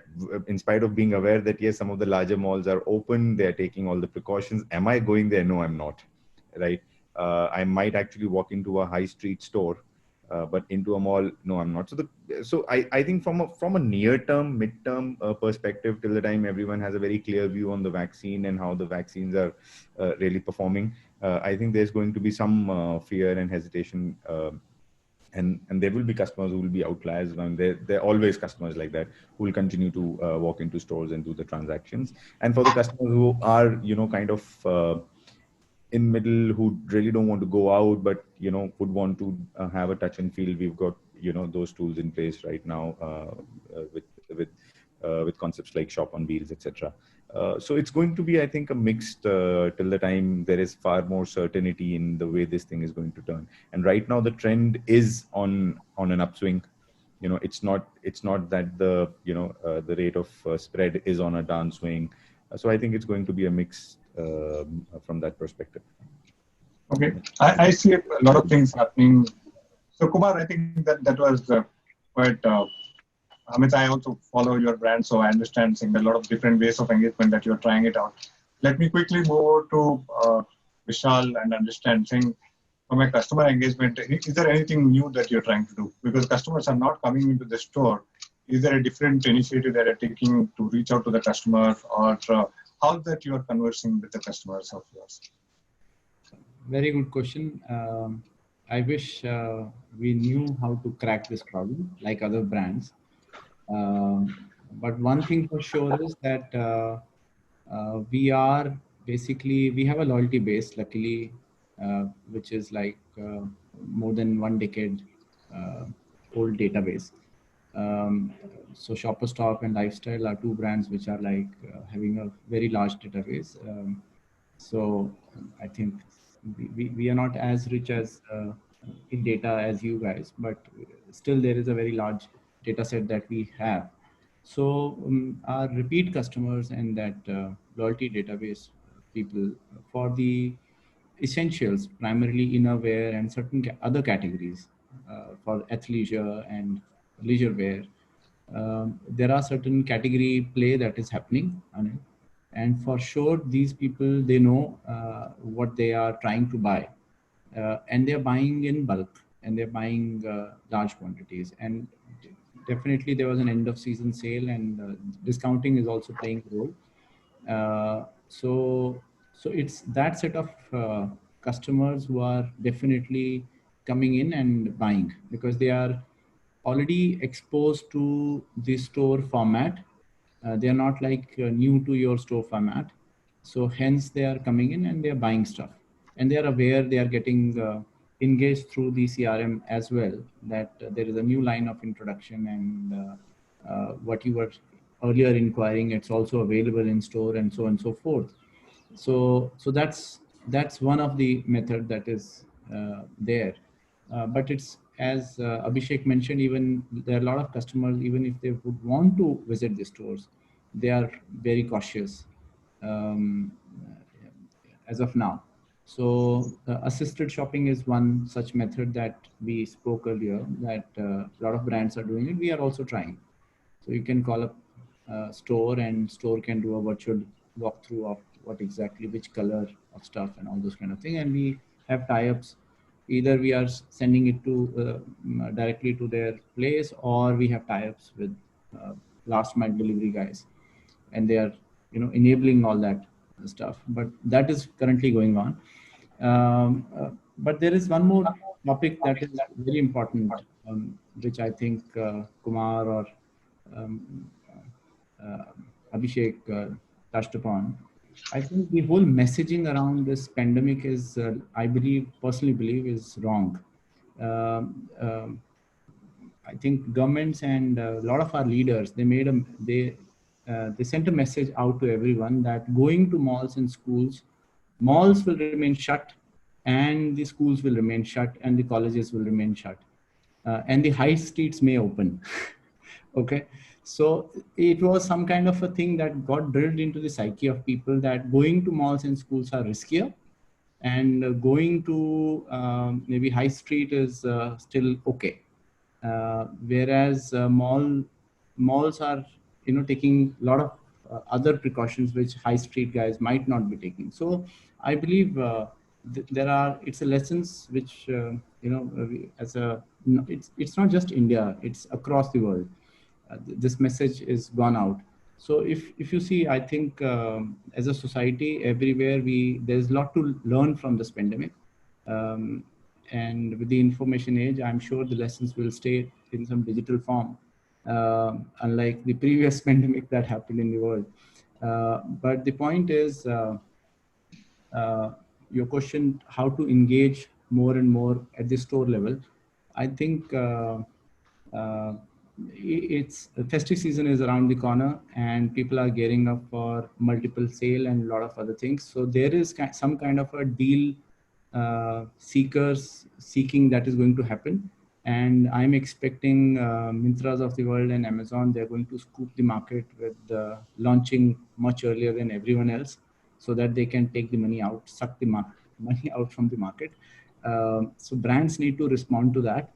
in spite of being aware that yes, some of the larger malls are open, they're taking all the precautions, am I going there? No, I'm not. Right? I might actually walk into a high street store, but into a mall, no, I'm not. So I think from a near term, mid term perspective, till the time everyone has a very clear view on the vaccine and how the vaccines are really performing, I think there's going to be some fear and hesitation. And there will be customers who will be outliers, and they're always customers like that who will continue to walk into stores and do the transactions. And for the customers who are, kind of in middle, who really don't want to go out, but, would want to have a touch and feel, we've got, those tools in place right now with concepts like Shop on Wheels, etc. So it's going to be, I think, a mixed till the time there is far more certainty in the way this thing is going to turn. And right now the trend is on an upswing. It's not that the rate of spread is on a downswing. So I think it's going to be a mix from that perspective. Okay, I see a lot of things happening. So Kumar, I think that was quite. Amit, I also follow your brand, so I understand seeing a lot of different ways of engagement that you're trying it out. Let me quickly move over to Vishal and understand, saying from a customer engagement, is there anything new that you're trying to do? Because customers are not coming into the store. Is there a different initiative that you're taking to reach out to the customer, or how that you are conversing with the customers of yours? Very good question. I wish we knew how to crack this problem like other brands. But one thing for sure is that we have a loyalty base, luckily, which is like more than 1 decade old database. So Shopper Stop and Lifestyle are two brands which are like having a very large database. So I think we are not as rich as in data as you guys, but still there is a very large data set that we have. So our repeat customers and that loyalty database people for the essentials, primarily innerwear and certain other categories for athleisure and leisure wear, there are certain category play that is happening. And for sure, these people, they know what they are trying to buy, and they're buying in bulk, and they're buying large quantities. And definitely there was an end of season sale, and discounting is also playing a role. So it's that set of customers who are definitely coming in and buying because they are already exposed to the store format. They are not like new to your store format. So hence they are coming in and they are buying stuff, and they are aware, they are getting engaged through the CRM as well, that there is a new line of introduction, and what you were earlier inquiring, it's also available in store, and so on and so forth. So that's one of the method that is there. But it's, as Abhishek mentioned, even there are a lot of customers, even if they would want to visit the stores, they are very cautious as of now. So assisted shopping is one such method that we spoke earlier, that a lot of brands are doing it. We are also trying. So you can call up store, and store can do a virtual walkthrough of what exactly, which color of stuff and all those kind of thing. And we have tie-ups. Either we are sending it to directly to their place, or we have tie-ups with last mile delivery guys, and they are enabling all that stuff. But that is currently going on. But there is one more topic that is very important, which I think Kumar or Abhishek touched upon. I think the whole messaging around this pandemic is, I personally believe, is wrong. I think governments and a lot of our leaders, they sent a message out to everyone that going to malls and schools, malls will remain shut, and the schools will remain shut, and the colleges will remain shut, and the high streets may open. Okay. So it was some kind of a thing that got drilled into the psyche of people, that going to malls and schools are riskier, and going to maybe high street is still okay. Whereas malls are, taking a lot of other precautions which high street guys might not be taking. So I believe it's a lessons which, it's not just India, it's across the world. This message is gone out. So if you see, I think as a society everywhere, there's a lot to learn from this pandemic. And with the information age, I'm sure the lessons will stay in some digital form, unlike the previous pandemic that happened in the world. But the point is, your question, how to engage more and more at the store level. I think it's festive season is around the corner, and people are gearing up for multiple sale and a lot of other things. So there is some kind of a deal seeking that is going to happen. And I'm expecting Mintras of the world and Amazon, they're going to scoop the market with launching much earlier than everyone else, so that they can take the money out, suck the money out from the market. So brands need to respond to that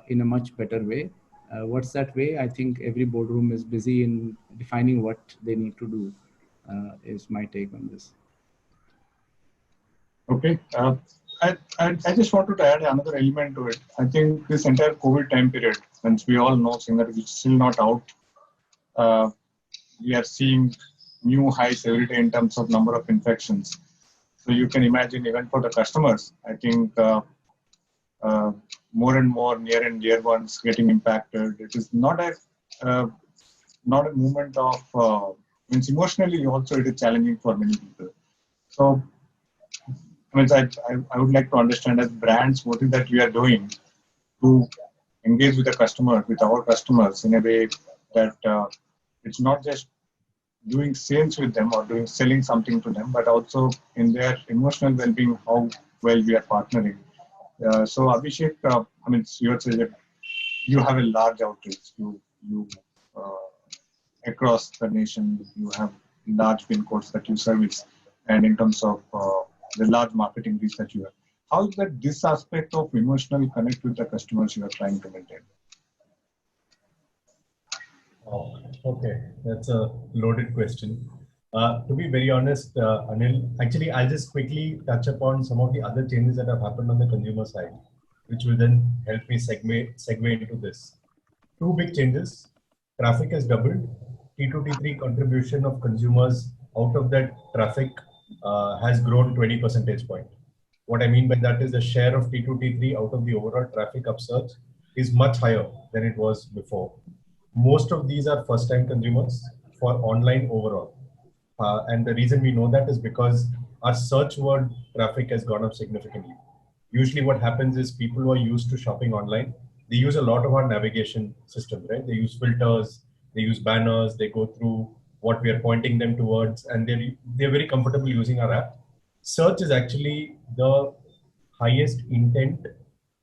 in a much better way. What's that way? I think every boardroom is busy in defining what they need to do, is my take on this. Okay. I just wanted to add another element to it. I think this entire COVID time period, since we all know Singapore is still not out, we are seeing new highs every day in terms of number of infections. So you can imagine, even for the customers, I think more and more near and dear ones getting impacted. It is not a movement of, means emotionally also it is challenging for many people. So I mean, I would like to understand, as brands, what is that we are doing to engage with the customer, with our customers, in a way that it's not just doing sales with them or selling something to them, but also in their emotional well-being, how well we are partnering. So Abhishek, I mean, you have a large outreach. You across the nation, you have large pin codes that you service, and in terms of the large marketing reach that you have, how is that this aspect of emotional connect with the customers you are trying to maintain? Oh, okay, that's a loaded question. To be very honest, Anil, actually, I'll just quickly touch upon some of the other changes that have happened on the consumer side, which will then help me segue into this. Two big changes. Traffic has doubled. T2, T3 contribution of consumers out of that traffic has grown 20 percentage point. What I mean by that is the share of T2, T3 out of the overall traffic upsurge is much higher than it was before. Most of these are first-time consumers for online overall. And the reason we know that is because our search word traffic has gone up significantly. Usually what happens is people who are used to shopping online, they use a lot of our navigation system, right? They use filters, they use banners, they go through what we are pointing them towards, and they're very comfortable using our app. Search is actually the highest intent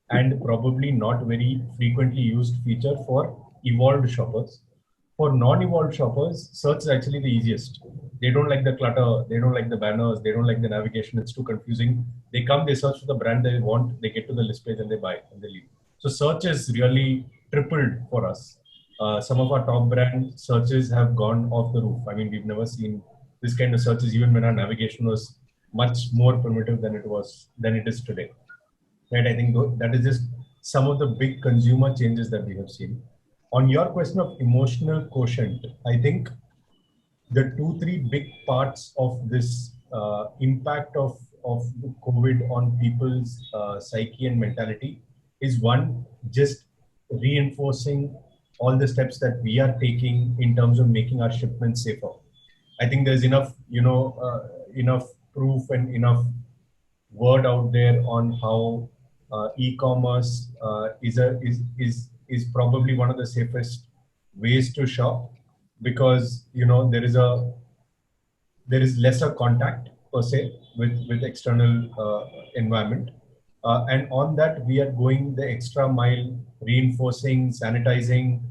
and probably not very frequently used feature for evolved shoppers. For non-evolved shoppers, search is actually the easiest. They don't like the clutter, they don't like the banners, they don't like the navigation, it's too confusing. They come, they search for the brand they want, they get to the list page and they buy and they leave. So search is really tripled for us. Some of our top brand searches have gone off the roof. I mean, we've never seen this kind of searches even when our navigation was much more primitive than it is today. Right? I think that is just some of the big consumer changes that we have seen. On your question of emotional quotient, I think the 2-3 big parts of this impact of the COVID on people's psyche and mentality is one, just reinforcing all the steps that we are taking in terms of making our shipments safer. I think there's enough, enough proof and enough word out there on how e-commerce is probably one of the safest ways to shop, because there is lesser contact per se with external environment, and on that we are going the extra mile, reinforcing, sanitizing,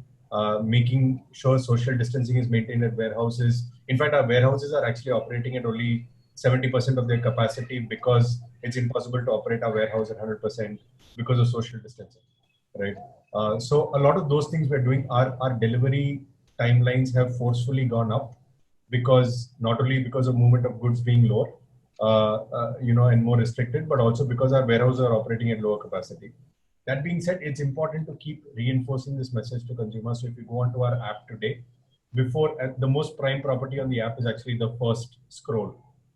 making sure social distancing is maintained at warehouses. In fact, our warehouses are actually operating at only 70% of their capacity because it's impossible to operate our warehouse at 100% because of social distancing, right? So a lot of those things we're doing, our delivery timelines have forcefully gone up, because not only because of movement of goods being lower, and more restricted, but also because our warehouses are operating at lower capacity. That being said, it's important to keep reinforcing this message to consumers. So if you go onto our app today, the most prime property on the app is actually the first scroll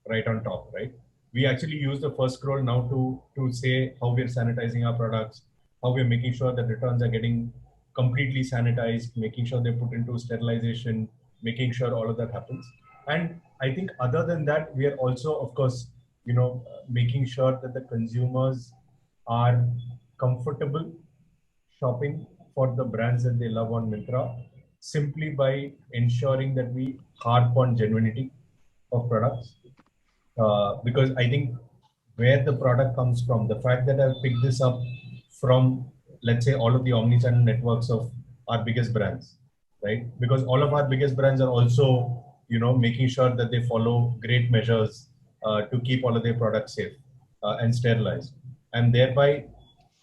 right on top, right? We actually use the first scroll now to say how we're sanitizing our products, how we're making sure that returns are getting completely sanitized, making sure they're put into sterilization, making sure all of that happens. And I think other than that, we are also, of course, making sure that the consumers are comfortable shopping for the brands that they love on Myntra, simply by ensuring that we harp on genuinity of products. Because I think where the product comes from, the fact that I've picked this up from, let's say, all of the omnichannel networks of our biggest brands, right? Because all of our biggest brands are also, making sure that they follow great measures to keep all of their products safe and sterilized, and thereby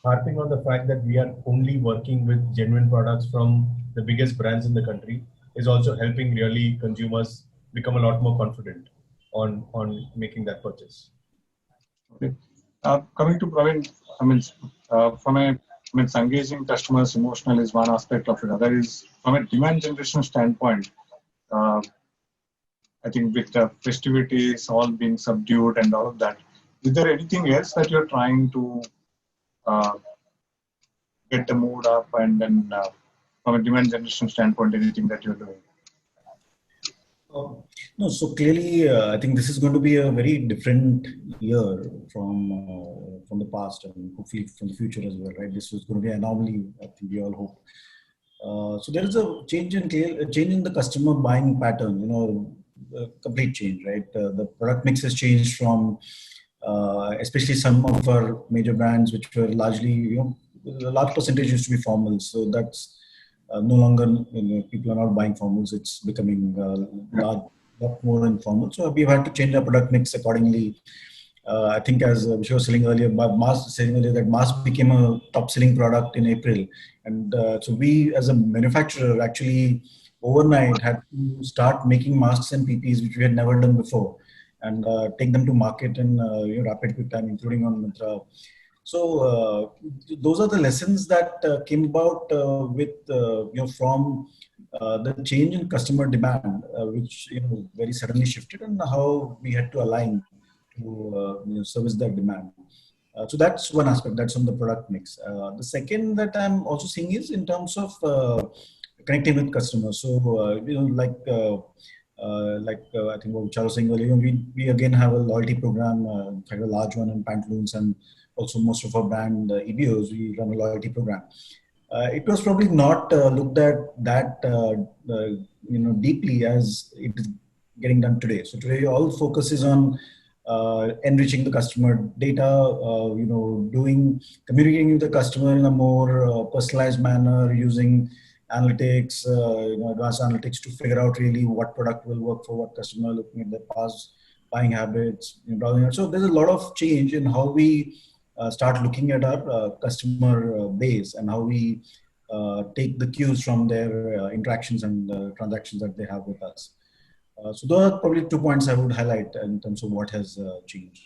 harping on the fact that we are only working with genuine products from the biggest brands in the country is also helping really consumers become a lot more confident on making that purchase. Okay. Coming to Praveen, engaging customers emotional is one aspect of it. Other is from a demand generation standpoint. I think with the festivities all being subdued and all of that, is there anything else that you're trying to get the mood up, and then from a demand generation standpoint, anything that you're doing? No, so clearly, I think this is going to be a very different year from the past, and hopefully from the future as well, right? This was going to be an anomaly, I think we all hope. So there is a change in the customer buying pattern, a complete change, right? The product mix has changed from, especially some of our major brands, which were largely, a large percentage used to be formal. So that's no longer, people are not buying formals. It's becoming a lot more informal. So we've had to change our product mix accordingly. I think, as Vishwa was saying earlier, that mask became a top selling product in April. And so we, as a manufacturer, actually overnight had to start making masks and PPEs, which we had never done before, and take them to market in rapid quick time, including on Myntra. So those are the lessons that came about from the change in customer demand, which very suddenly shifted, and how we had to align to service that demand. So that's one aspect. That's on the product mix. The second that I'm also seeing is in terms of connecting with customers. So like I think what Vishal was saying earlier, we again have a loyalty program, in fact a large one in Pantaloons, and also most of our brand EBOs, we run a loyalty program. It was probably not looked at that deeply as it is getting done today. So today all focus is on enriching the customer data, communicating with the customer in a more personalized manner, using analytics, advanced analytics to figure out really what product will work for what customer, looking at their past buying habits. So there's a lot of change in how we start looking at our customer base, and how we take the cues from their interactions and transactions that they have with us. So those are probably 2 points I would highlight in terms of what has changed.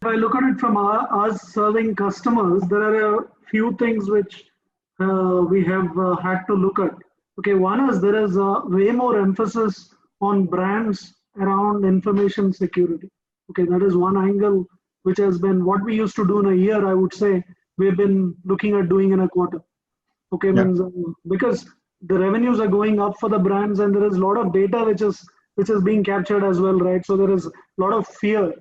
If I look at it from us serving customers, there are a few things which we have had to look at. Okay, one is there is way more emphasis on brands around information security. Okay, that is one angle which has been what we used to do in a year, I would say, we've been looking at doing in a quarter. Okay, Yeah. means, because the revenues are going up for the brands and there is a lot of data which is being captured as well, right? So there is a lot of fear.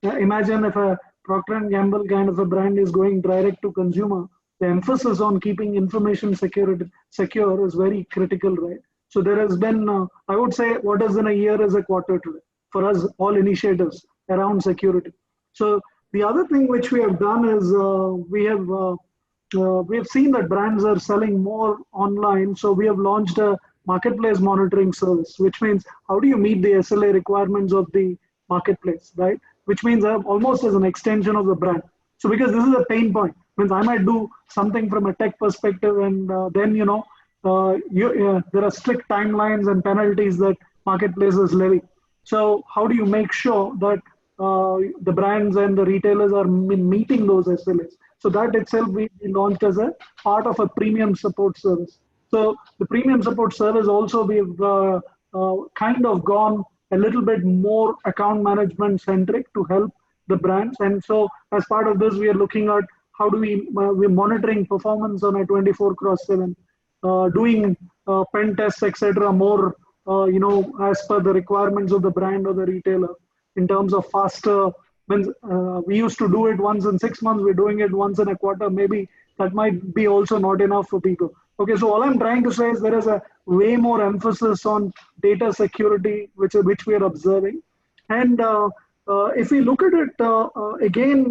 Imagine if a Procter & Gamble kind of a brand is going direct to consumer, the emphasis on keeping information secure is very critical, right? So there has been, I would say, what is in a year is a quarter today for us, all initiatives around security. So the other thing which we have done is we have seen that brands are selling more online. So we have launched a marketplace monitoring service, which means how do you meet the SLA requirements of the marketplace, right? Which means almost as an extension of the brand. So because this is a pain point, means I might do something from a tech perspective, and then there are strict timelines and penalties that marketplaces levy. So how do you make sure that the brands and the retailers are meeting those SLAs? So that itself we launched as a part of a premium support service. So the premium support service also we've kind of gone a little bit more account management centric to help the brands. And so as part of this, we are looking at how do we're monitoring performance on a 24/7, doing pen tests, etc. more, as per the requirements of the brand or the retailer in terms of faster. When we used to do it once in 6 months, we're doing it once in a quarter. Maybe that might be also not enough for people. Okay, so all I'm trying to say is there is a way more emphasis on data security, which we are observing. And if we look at it again,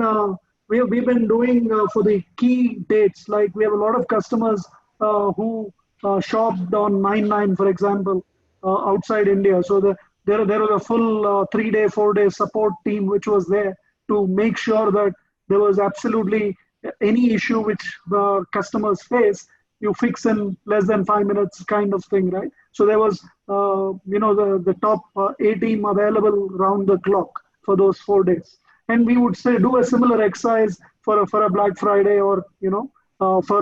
we've been doing for the key dates, like we have a lot of customers who shopped on 9/9, for example, outside India. So there was a full 3-day, 4-day support team which was there to make sure that there was absolutely any issue which customers face, you fix in less than 5 minutes kind of thing, right? So there was, the top A team available round the clock for those 4 days. And we would say do a similar exercise for a Black Friday, or, for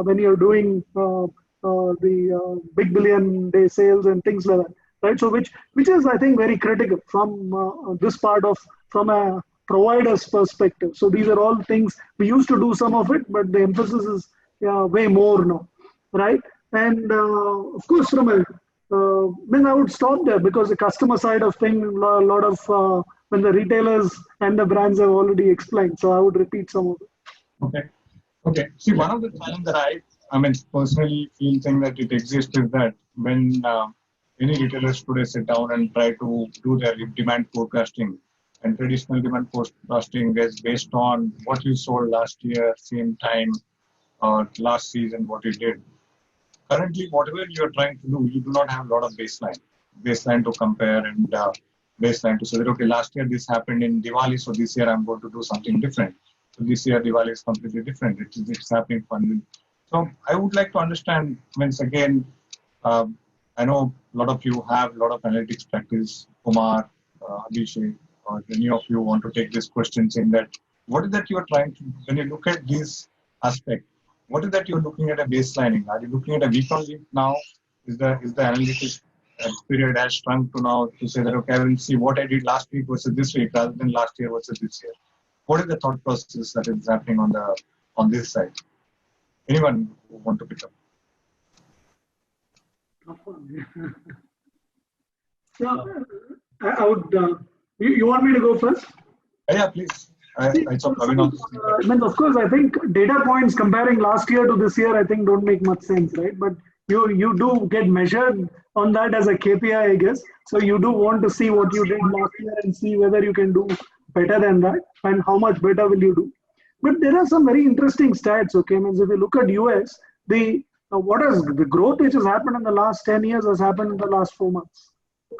when you're doing the Big Billion Day sales and things like that, right? So which is, I think, very critical from this part from a provider's perspective. So these are all things we used to do some of it, but the emphasis is way more now, right? And of course, from I would stop there because the customer side of thing, a lot of when the retailers and the brands have already explained. So I would repeat some of it. Okay. See, one of the challenges that I personally think that it exists is that when any retailers today sit down and try to do their demand forecasting, and traditional demand forecasting is based on what you sold last year, same time, or last season, what you did. Currently, whatever you're trying to do, you do not have a lot of baseline to compare and baseline to say that, okay, last year this happened in Diwali, so this year I'm going to do something different. So this year Diwali is completely different. It's happening finally. So I would like to understand, once again, I know a lot of you have a lot of analytics practice, Kumar, Abhishek, or any of you want to take this question saying that, what is that you are trying to, when you look at this aspect, what is that you're looking at a baselining? Are you looking at a week on week now? Is the analytics period has shrunk to now to say that, okay, I will see what I did last week versus this week rather than last year versus this year? What is the thought process that is happening on this side? Anyone who want to pick up? So I would, you want me to go first? Yeah, please. I saw Kavin on of course, I think data points comparing last year to this year, I think don't make much sense, right? But you do get measured on that as a KPI, I guess. So you do want to see what you did last year and see whether you can do better than that and how much better will you do. But there are some very interesting stats, okay? Means if you look at US, the growth which has happened in the last 10 years has happened in the last 4 months.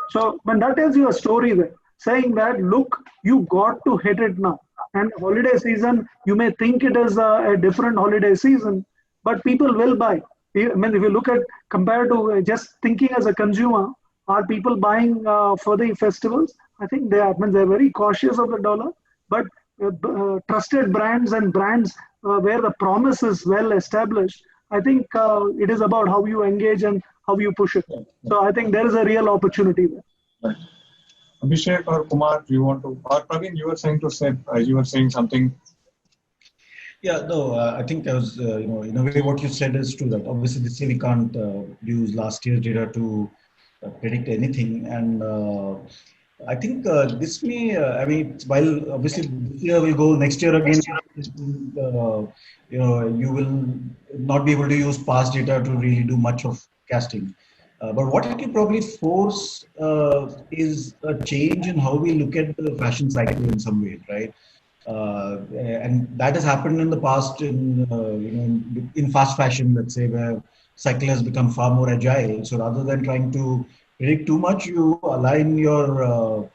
So when that tells you a story there, saying that, look, you got to hit it now. And holiday season, you may think it is a different holiday season, but people will buy. I mean, if you look at compared to just thinking as a consumer, are people buying for the festivals? I think they are. I mean, they're very cautious of the dollar, but trusted brands and brands where the promise is well established. I think it is about how you engage and how you push it. So I think there is a real opportunity there. Right. Abhishek or Kumar, you want to, or Praveen, you were saying to say, you were saying something. Yeah, no, I think I was, in a way, what you said is true. That obviously this year we can't use last year's data to predict anything, and I think this may, I mean, while obviously this year will go, next year again, you will not be able to use past data to really do much of casting. But what it will probably force is a change in how we look at the fashion cycle in some way, right? And that has happened in the past in fast fashion, let's say, where cycle has become far more agile. So rather than trying to predict too much, you align your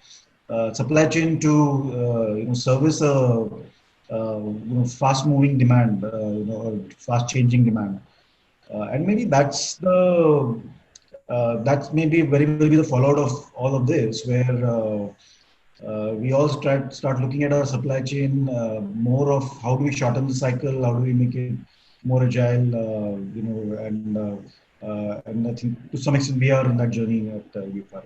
supply chain to service a fast moving demand, or fast changing demand. And maybe that's maybe will be the fallout of all of this, where we all start looking at our supply chain more of how do we shorten the cycle, how do we make it more agile, and I think to some extent we are in that journey at UFI.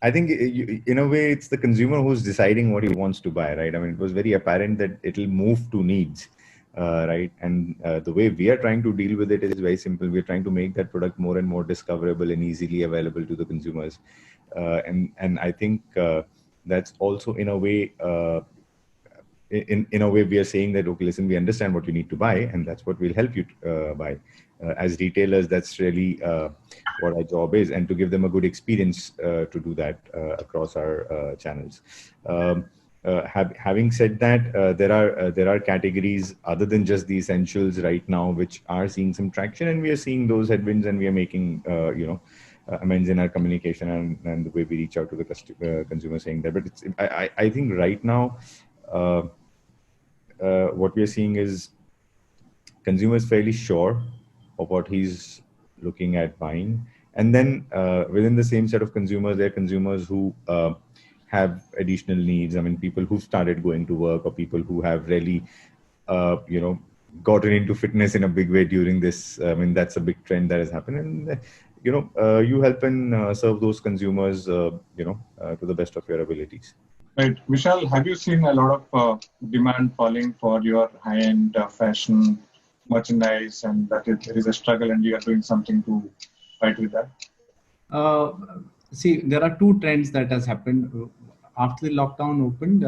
I think in a way it's the consumer who's deciding what he wants to buy, right? I mean, it was very apparent that it'll move to needs, right? And the way we are trying to deal with it is very simple. We're trying to make that product more and more discoverable and easily available to the consumers. And I think that's also in a way, in a way we are saying that, okay, listen, we understand what you need to buy, and that's what we'll help you buy. As retailers, that's really what our job is, and to give them a good experience to do that across our channels. Having said that, there are categories other than just the essentials right now which are seeing some traction, and we are seeing those headwinds, and we are making amends in our communication and the way we reach out to the consumer, saying that. But I think right now what we are seeing is consumer is fairly sure of what he's looking at buying, and then within the same set of consumers, there are consumers who have additional needs. I mean, people who started going to work, or people who have really gotten into fitness in a big way during this. I mean, that's a big trend that has happened, and you help and serve those consumers to the best of your abilities. Right. Vishal, have you seen a lot of demand falling for your high-end fashion merchandise, and that there is a struggle and you are doing something to fight with that? See, there are two trends that has happened. After the lockdown opened,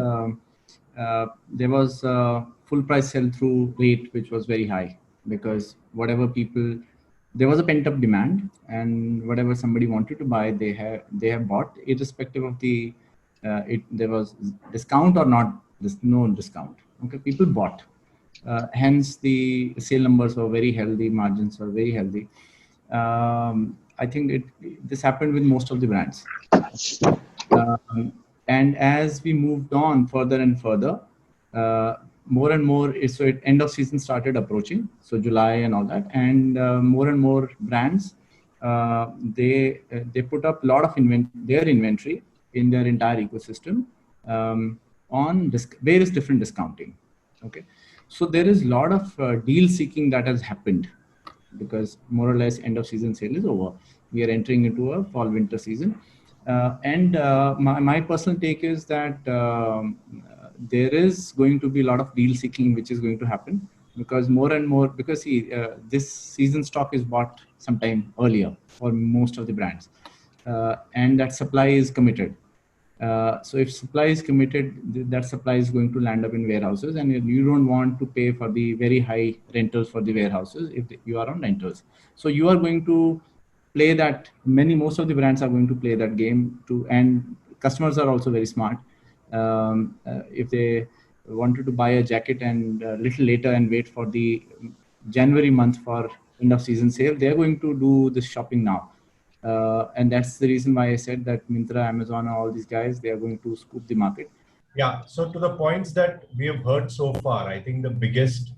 there was full price sell-through rate, which was very high, because there was a pent-up demand, and whatever somebody wanted to buy, they have bought, irrespective of there was discount or not. There's no discount. Okay, people bought. Hence, the sale numbers were very healthy. Margins were very healthy. I think this happened with most of the brands. And as we moved on further and further, more and more, end of season started approaching, so July and all that, and more and more brands, they put up a lot of their inventory in their entire ecosystem on various different discounting. Okay, so there is a lot of deal seeking that has happened, because more or less end of season sale is over. We are entering into a fall winter season, and my personal take is that there is going to be a lot of deal seeking which is going to happen, because more and more, because this season stock is bought sometime earlier for most of the brands, and that supply is committed. So if supply is committed, that supply is going to land up in warehouses, and you don't want to pay for the very high rentals for the warehouses if you are on rentals. So you are going to play that. Most of the brands are going to play that game too, and customers are also very smart. If they wanted to buy a jacket and a little later and wait for the January month for end of season sale, they're going to do this shopping now. And that's the reason why I said that Myntra, Amazon, all these guys, they are going to scoop the market. Yeah. So to the points that we have heard so far, I think the biggest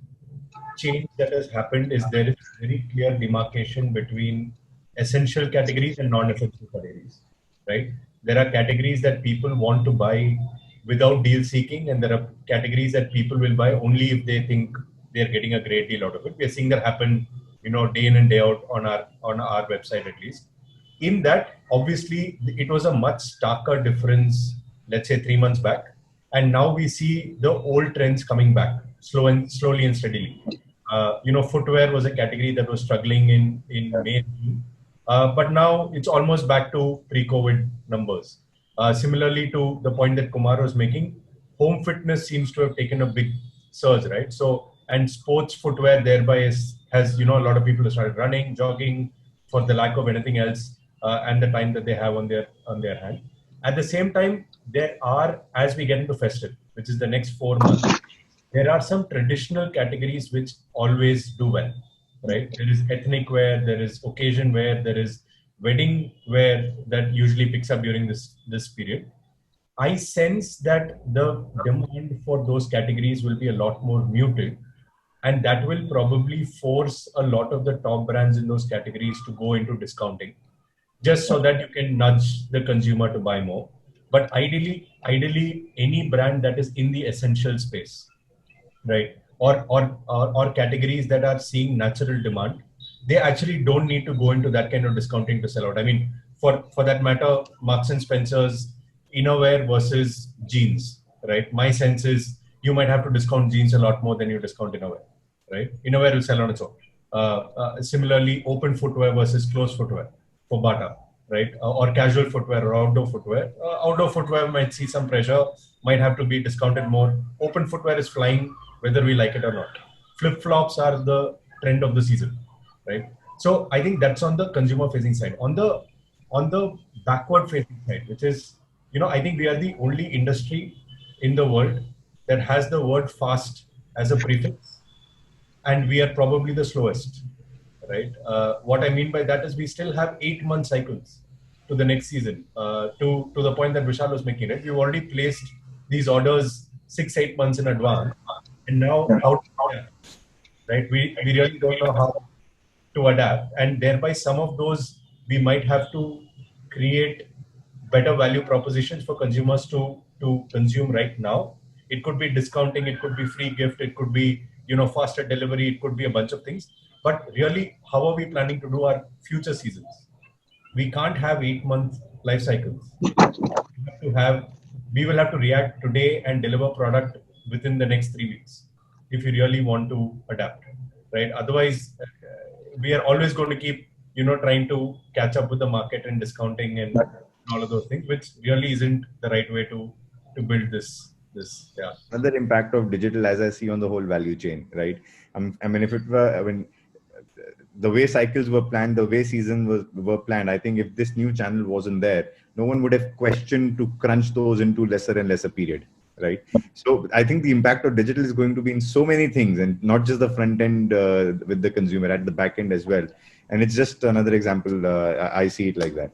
change that has happened is there is very clear demarcation between essential categories and non-essential categories, right? There are categories that people want to buy without deal seeking, and there are categories that people will buy only if they think they're getting a great deal out of it. We are seeing that happen, day in and day out on our website at least. In that, obviously, it was a much starker difference, let's say 3 months back, and now we see the old trends coming back, slowly and steadily. Footwear was a category that was struggling in May, June, but now it's almost back to pre-COVID numbers. Similarly, to the point that Kumar was making, home fitness seems to have taken a big surge, right? So, and sports footwear thereby has a lot of people have started running, jogging for the lack of anything else, and the time that they have on their hand. At the same time, there are, as we get into festive, which is the next 4 months, there are some traditional categories which always do well, right? There is ethnic wear, there is occasion wear, there is wedding wear that usually picks up during this period. I sense that the demand for those categories will be a lot more muted, and that will probably force a lot of the top brands in those categories to go into discounting, just so that you can nudge the consumer to buy more. But ideally, any brand that is in the essential space, right, or categories that are seeing natural demand, they actually don't need to go into that kind of discounting to sell out. I mean, for that matter, Marks and Spencer's innerwear versus jeans, right? My sense is you might have to discount jeans a lot more than you discount innerwear, right? Innerwear will sell on its own. Similarly, open footwear versus closed footwear for Bata, right? Or casual footwear or outdoor footwear. Outdoor footwear might see some pressure, might have to be discounted more. Open footwear is flying whether we like it or not. Flip-flops are the trend of the season, right? So I think that's on the consumer-facing side. On the backward-facing side, which is, I think we are the only industry in the world that has the word fast as a prefix, and we are probably the slowest, right? What I mean by that is we still have 8-month cycles to the next season, to the point that Vishal was making, right? We've already placed these orders 6-8 months in advance, and now right? We really don't know how to adapt, and thereby some of those we might have to create better value propositions for consumers to consume right now. It could be discounting, it could be free gift, it could be faster delivery, it could be a bunch of things. But really, how are we planning to do our future seasons? We can't have 8-month life cycles. We will have to react today and deliver product within the next 3 weeks if you really want to adapt, right? Otherwise, we are always going to keep trying to catch up with the market and discounting and all of those things, which really isn't the right way to build this. Yeah. Another impact of digital, as I see on the whole value chain, right? I mean, if it were, the way cycles were planned, the way seasons were planned, I think if this new channel wasn't there, no one would have questioned to crunch those into lesser and lesser period, right? So I think the impact of digital is going to be in so many things, and not just the front end with the consumer, at the back end as well. And it's just another example. I see it like that.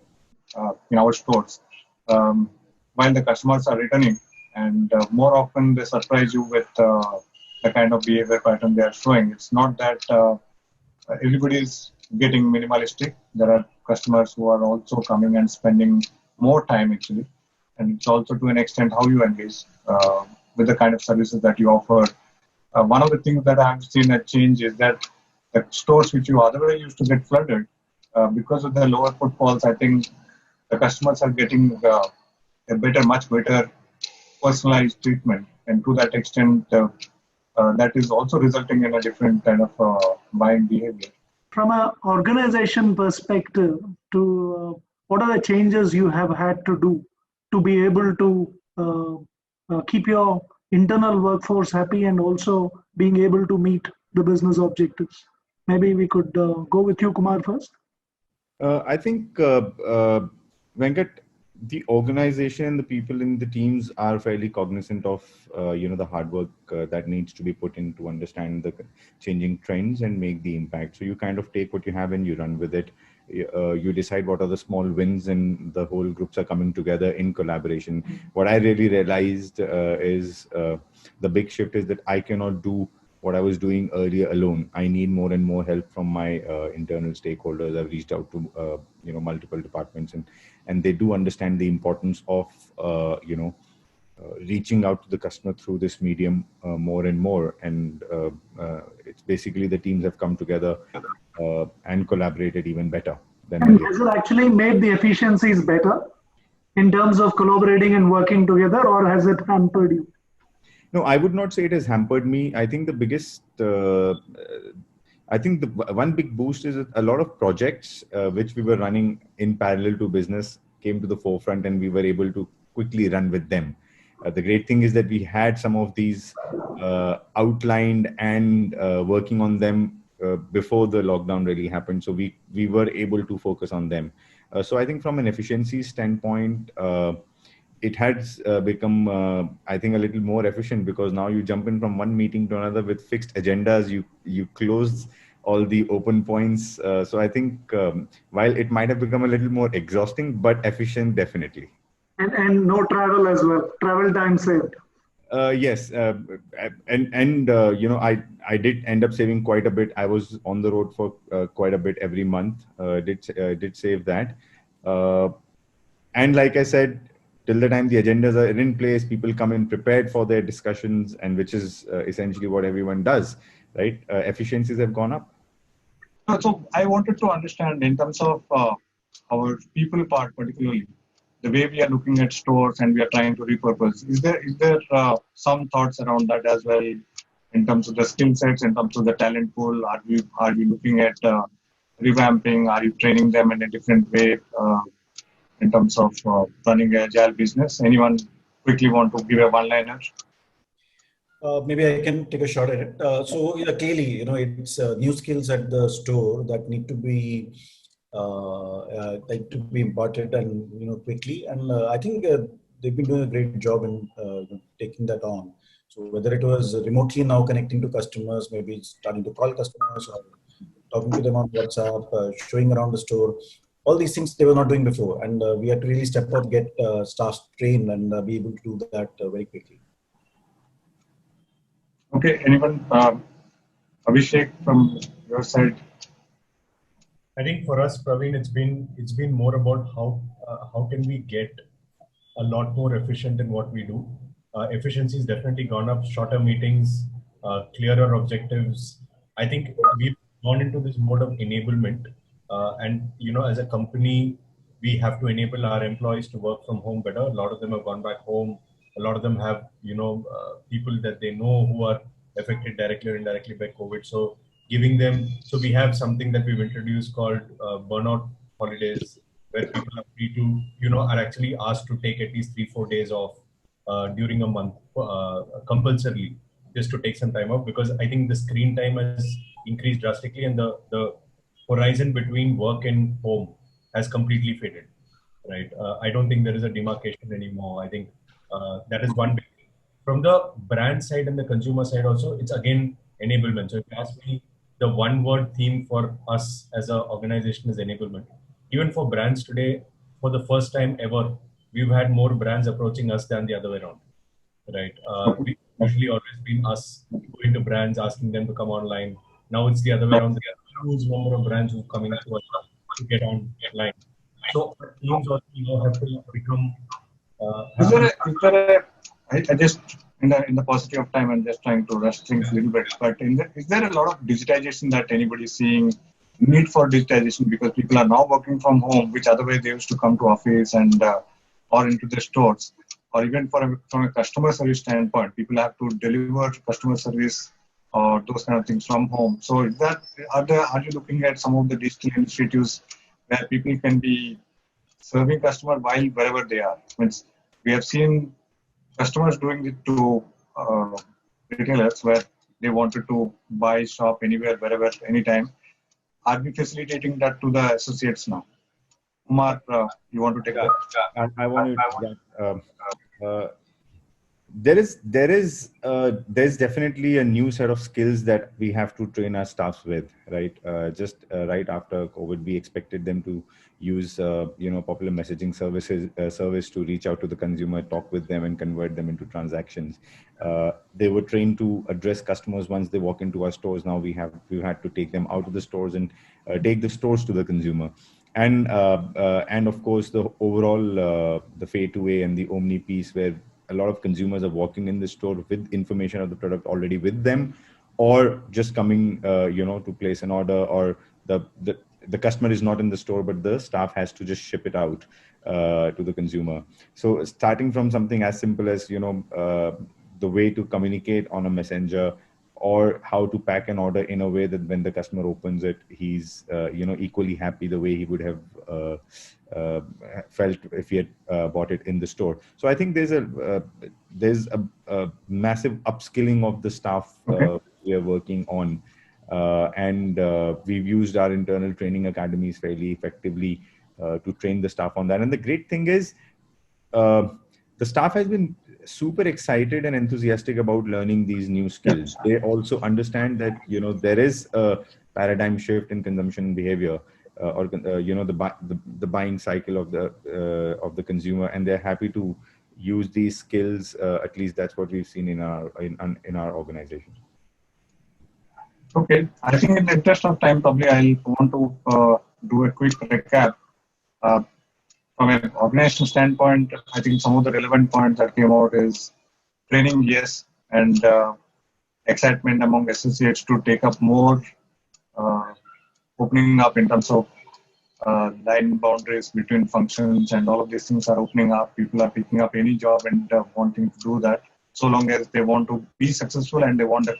In our stores, while the customers are returning, and more often they surprise you with the kind of behavior pattern they are showing. It's not that everybody is getting minimalistic. There are customers who are also coming and spending more time actually. And it's also to an extent how you engage with the kind of services that you offer. One of the things that I've seen a change is that the stores which you otherwise used to get flooded, because of the lower footfalls, I think the customers are getting much better personalized treatment. And to that extent, that is also resulting in a different kind of buying behavior. From an organization perspective, what are the changes you have had to do to be able to keep your internal workforce happy and also being able to meet the business objectives? Maybe we could go with you, Kumar, first. I think, Venkat, the organization, the people in the teams are fairly cognizant of, the hard work that needs to be put in to understand the changing trends and make the impact. So you kind of take what you have and you run with it. You decide what are the small wins, and the whole groups are coming together in collaboration. What I really realized is the big shift is that I cannot do what I was doing earlier alone. I need more and more help from my internal stakeholders. I've reached out to multiple departments, and they do understand the importance of reaching out to the customer through this medium more and more. And it's basically the teams have come together and collaborated even better than And earlier. has it actually made the efficiencies better in terms of collaborating and working together, or has it hampered you? No, I would not say it has hampered me. I think the biggest, I think the one big boost is a lot of projects which we were running in parallel to business came to the forefront, and we were able to quickly run with them. The great thing is that we had some of these outlined and working on them before the lockdown really happened. So we were able to focus on them. So I think from an efficiency standpoint, it has become, I think, a little more efficient, because now you jump in from one meeting to another with fixed agendas. You close all the open points. So I think while it might have become a little more exhausting, but efficient, definitely. And no travel as well, travel time saved. Yes, and I did end up saving quite a bit. I was on the road for quite a bit every month. Did save that, and like I said, till the time the agendas are in place, people come in prepared for their discussions, and which is essentially what everyone does, right? Efficiencies have gone up. So I wanted to understand in terms of our people part particularly, the way we are looking at stores and we are trying to repurpose. Is there some thoughts around that as well, in terms of the skill sets, in terms of the talent pool? Are we looking at revamping? Are you training them in a different way in terms of running an agile business? Anyone quickly want to give a one-liner? Maybe I can take a shot at it. So clearly, it's new skills at the store that need to be imparted and quickly. And I think they've been doing a great job in taking that on. So whether it was remotely now connecting to customers, maybe starting to call customers or talking to them on WhatsApp, showing around the store, all these things they were not doing before. And we had to really step up, get staff trained, and be able to do that very quickly. Okay, anyone? Abhishek, from your side. I think for us, Praveen, it's been more about how can we get a lot more efficient in what we do. Efficiency has definitely gone up. Shorter meetings, clearer objectives. I think we've gone into this mode of enablement, and as a company, we have to enable our employees to work from home better. A lot of them have gone back home. A lot of them have people that they know who are affected directly or indirectly by COVID. So giving them, so we have something that we've introduced called burnout holidays, where people are free to, are actually asked to take at least 3-4 days off during a month, compulsorily, just to take some time off, because I think the screen time has increased drastically, and the horizon between work and home has completely faded, right? I don't think there is a demarcation anymore. I think that is one big thing. From the brand side and the consumer side also, it's again enablement. So if you ask me, the one word theme for us as an organization is enablement. Even for brands today, for the first time ever, we've had more brands approaching us than the other way around, right? We've usually always been us going to brands, asking them to come online. Now it's the other way around. There are a huge number of brands who are coming to us to get online. So our teams also have to become. I just in the paucity of time, I'm just trying to rush things a little bit. But is there a lot of digitization that anybody is seeing? Need for digitization, because people are now working from home, which otherwise they used to come to office and or into the stores, or even from a customer service standpoint, people have to deliver customer service or those kind of things from home. So is that are you looking at some of the digital initiatives where people can be serving customer while wherever they are? Means we have seen customers doing it to retailers where they wanted to buy, shop anywhere, wherever, anytime. Are we facilitating that to the associates now? Umar, you want to take that? I want to take that. there's definitely a new set of skills that we have to train our staffs with, right? Right after COVID, we expected them to use popular messaging service to reach out to the consumer, talk with them, and convert them into transactions. They were trained to address customers once they walk into our stores. Now we've had to take them out of the stores and take the stores to the consumer. And of course the overall the Pay to A and the Omni piece, where a lot of consumers are walking in the store with information of the product already with them, or just coming to place an order, or the customer is not in the store but the staff has to just ship it out to the consumer. So starting from something as simple as the way to communicate on a messenger, or how to pack an order in a way that when the customer opens it, he's equally happy the way he would have felt if he had bought it in the store. So I think there's a massive upskilling of the staff we are working on, and we've used our internal training academies fairly effectively to train the staff on that. And the great thing is the staff has been super excited and enthusiastic about learning these new skills. They also understand that there is a paradigm shift in consumption behavior, or the buying cycle of the consumer, and they're happy to use these skills. At least that's what we've seen in our organization. Okay, I think in the interest of time, probably I'll want to do a quick recap. From an organizational standpoint, I think some of the relevant points that came out is training, yes, and excitement among associates to take up more, opening up in terms of line boundaries between functions, and all of these things are opening up. People are picking up any job and wanting to do that, so long as they want to be successful and they want the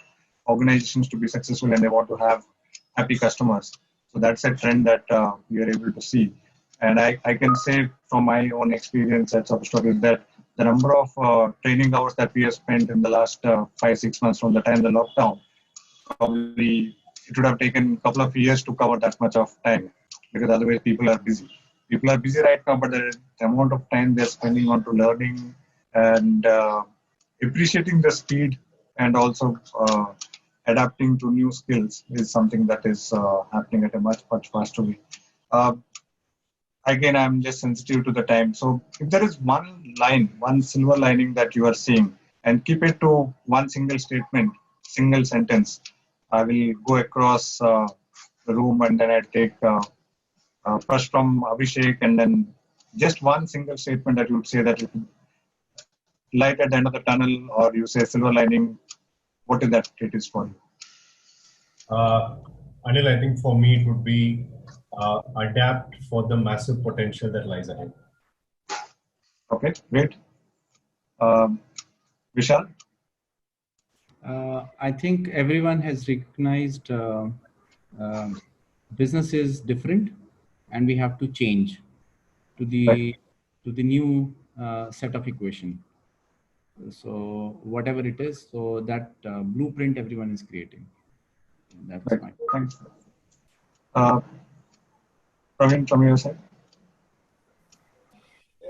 organizations to be successful and they want to have happy customers. So that's a trend that we are able to see. And I can say from my own experience at Substock that the number of training hours that we have spent in the last 5-6 months from the time the lockdown, probably it would have taken a couple of years to cover that much of time, because otherwise people are busy. People are busy right now, but the amount of time they're spending on to learning and appreciating the speed and also adapting to new skills is something that is happening at a much faster way. Again, I'm just sensitive to the time. So if there is one silver lining that you are seeing, and keep it to one single statement, single sentence, I will go across the room and then I'll take first from Abhishek, and then just one single statement that you would say that you could light at the end of the tunnel, or you say silver lining. What is that it is for you? Anil, I think for me it would be adapt for the massive potential that lies ahead. Okay, great. Vishal? I think everyone has recognized business is different, and we have to change to the new set of equation. So whatever it is, so that blueprint everyone is creating. That's fine. Thanks. Praveen, from your side?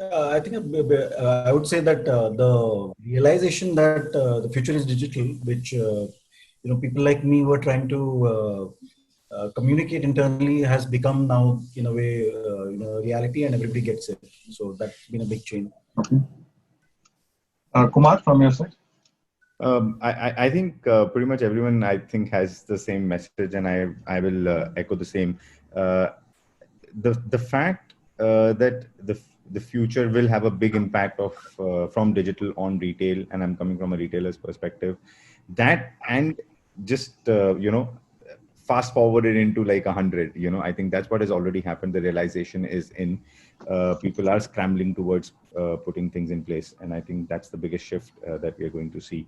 I think I would say that the realization that the future is digital, which people like me were trying to communicate internally, has become now in a way reality, and everybody gets it. So that's been a big change. Okay. Kumar, from your side? I think pretty much everyone has the same message, and I will echo the same. The fact that the future will have a big impact of from digital on retail, and I'm coming from a retailer's perspective, that and just fast forwarded into like 100. I think that's what has already happened. The realization is in. People are scrambling towards putting things in place, and I think that's the biggest shift that we are going to see.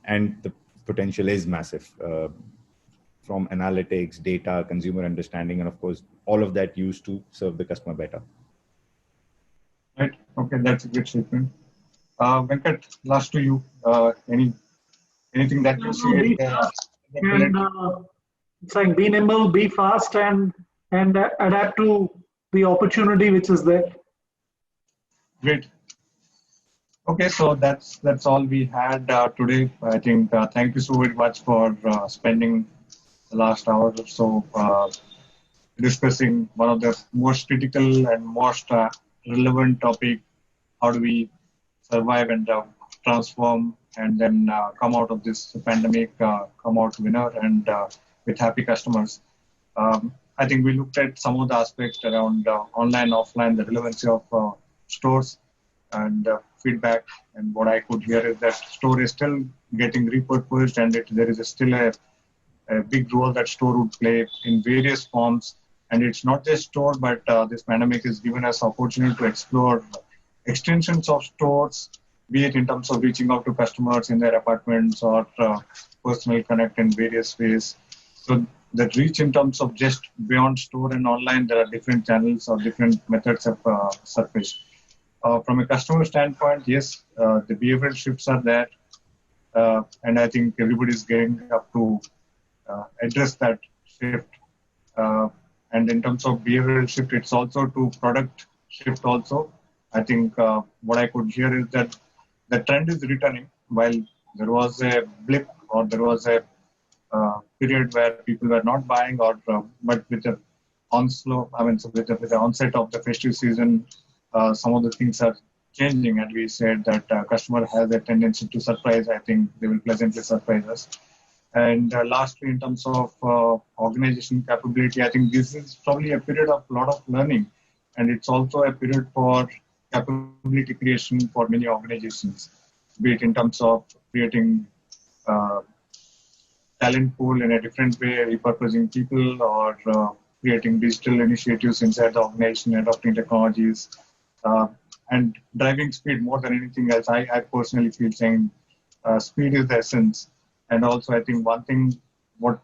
And the potential is massive. From analytics, data, consumer understanding, and of course, all of that used to serve the customer better. Right. Okay, that's a good statement. Venkat, last to you. Anything that you see? It's like be nimble, be fast, and adapt to the opportunity which is there. Great. Okay, so that's all we had today. I think thank you so very much for spending the last hour or so discussing one of the most critical and most relevant topic. How do we survive and transform and then come out of this pandemic, come out winner and with happy customers. I think we looked at some of the aspects around online, offline, the relevancy of stores and feedback. And what I could hear is that store is still getting repurposed and there is still a big role that store would play in various forms. And it's not just store, but this pandemic has given us opportunity to explore extensions of stores, be it in terms of reaching out to customers in their apartments or personal connect in various ways. So that reach in terms of just beyond store and online, there are different channels or different methods of surface. From a customer standpoint, yes, the behavioral shifts are there. And I think everybody is getting up to address that shift. And in terms of behavioral shift, it's also to product shift also. I think what I could hear is that the trend is returning. While there was a blip or there was a period where people were not buying, or but with the onslaught, I mean, so with the onset of the festive season, some of the things are changing. And we said that customer has a tendency to surprise. I think they will pleasantly surprise us. And lastly, in terms of organization capability, I think this is probably a period of a lot of learning. And it's also a period for capability creation for many organizations, be it in terms of creating talent pool in a different way, repurposing people, or creating digital initiatives inside the organization, adopting technologies, and driving speed more than anything else. I personally feel saying speed is the essence. And also, I think one thing what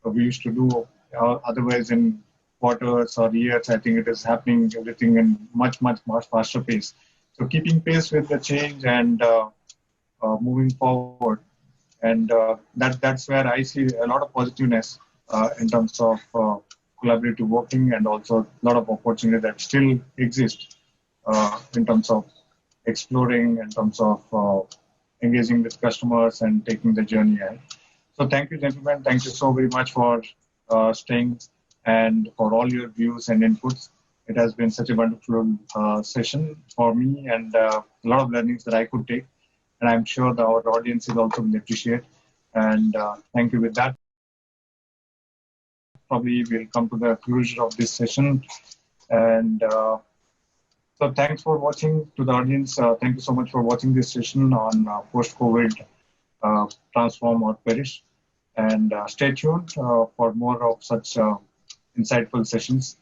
we used to do otherwise in quarters or years, I think it is happening everything in much faster pace. So keeping pace with the change and moving forward, and that's where I see a lot of positiveness in terms of collaborative working, and also a lot of opportunity that still exists in terms of exploring, in terms of engaging with customers and taking the journey ahead. So thank you, gentlemen. Thank you so very much for staying and for all your views and inputs. It has been such a wonderful session for me, and a lot of learnings that I could take. And I'm sure that our audience will also appreciate. And thank you with that. Probably we'll come to the conclusion of this session. And so thanks for watching. To the audience, thank you so much for watching this session on post-COVID transform or perish. And stay tuned for more of such insightful sessions.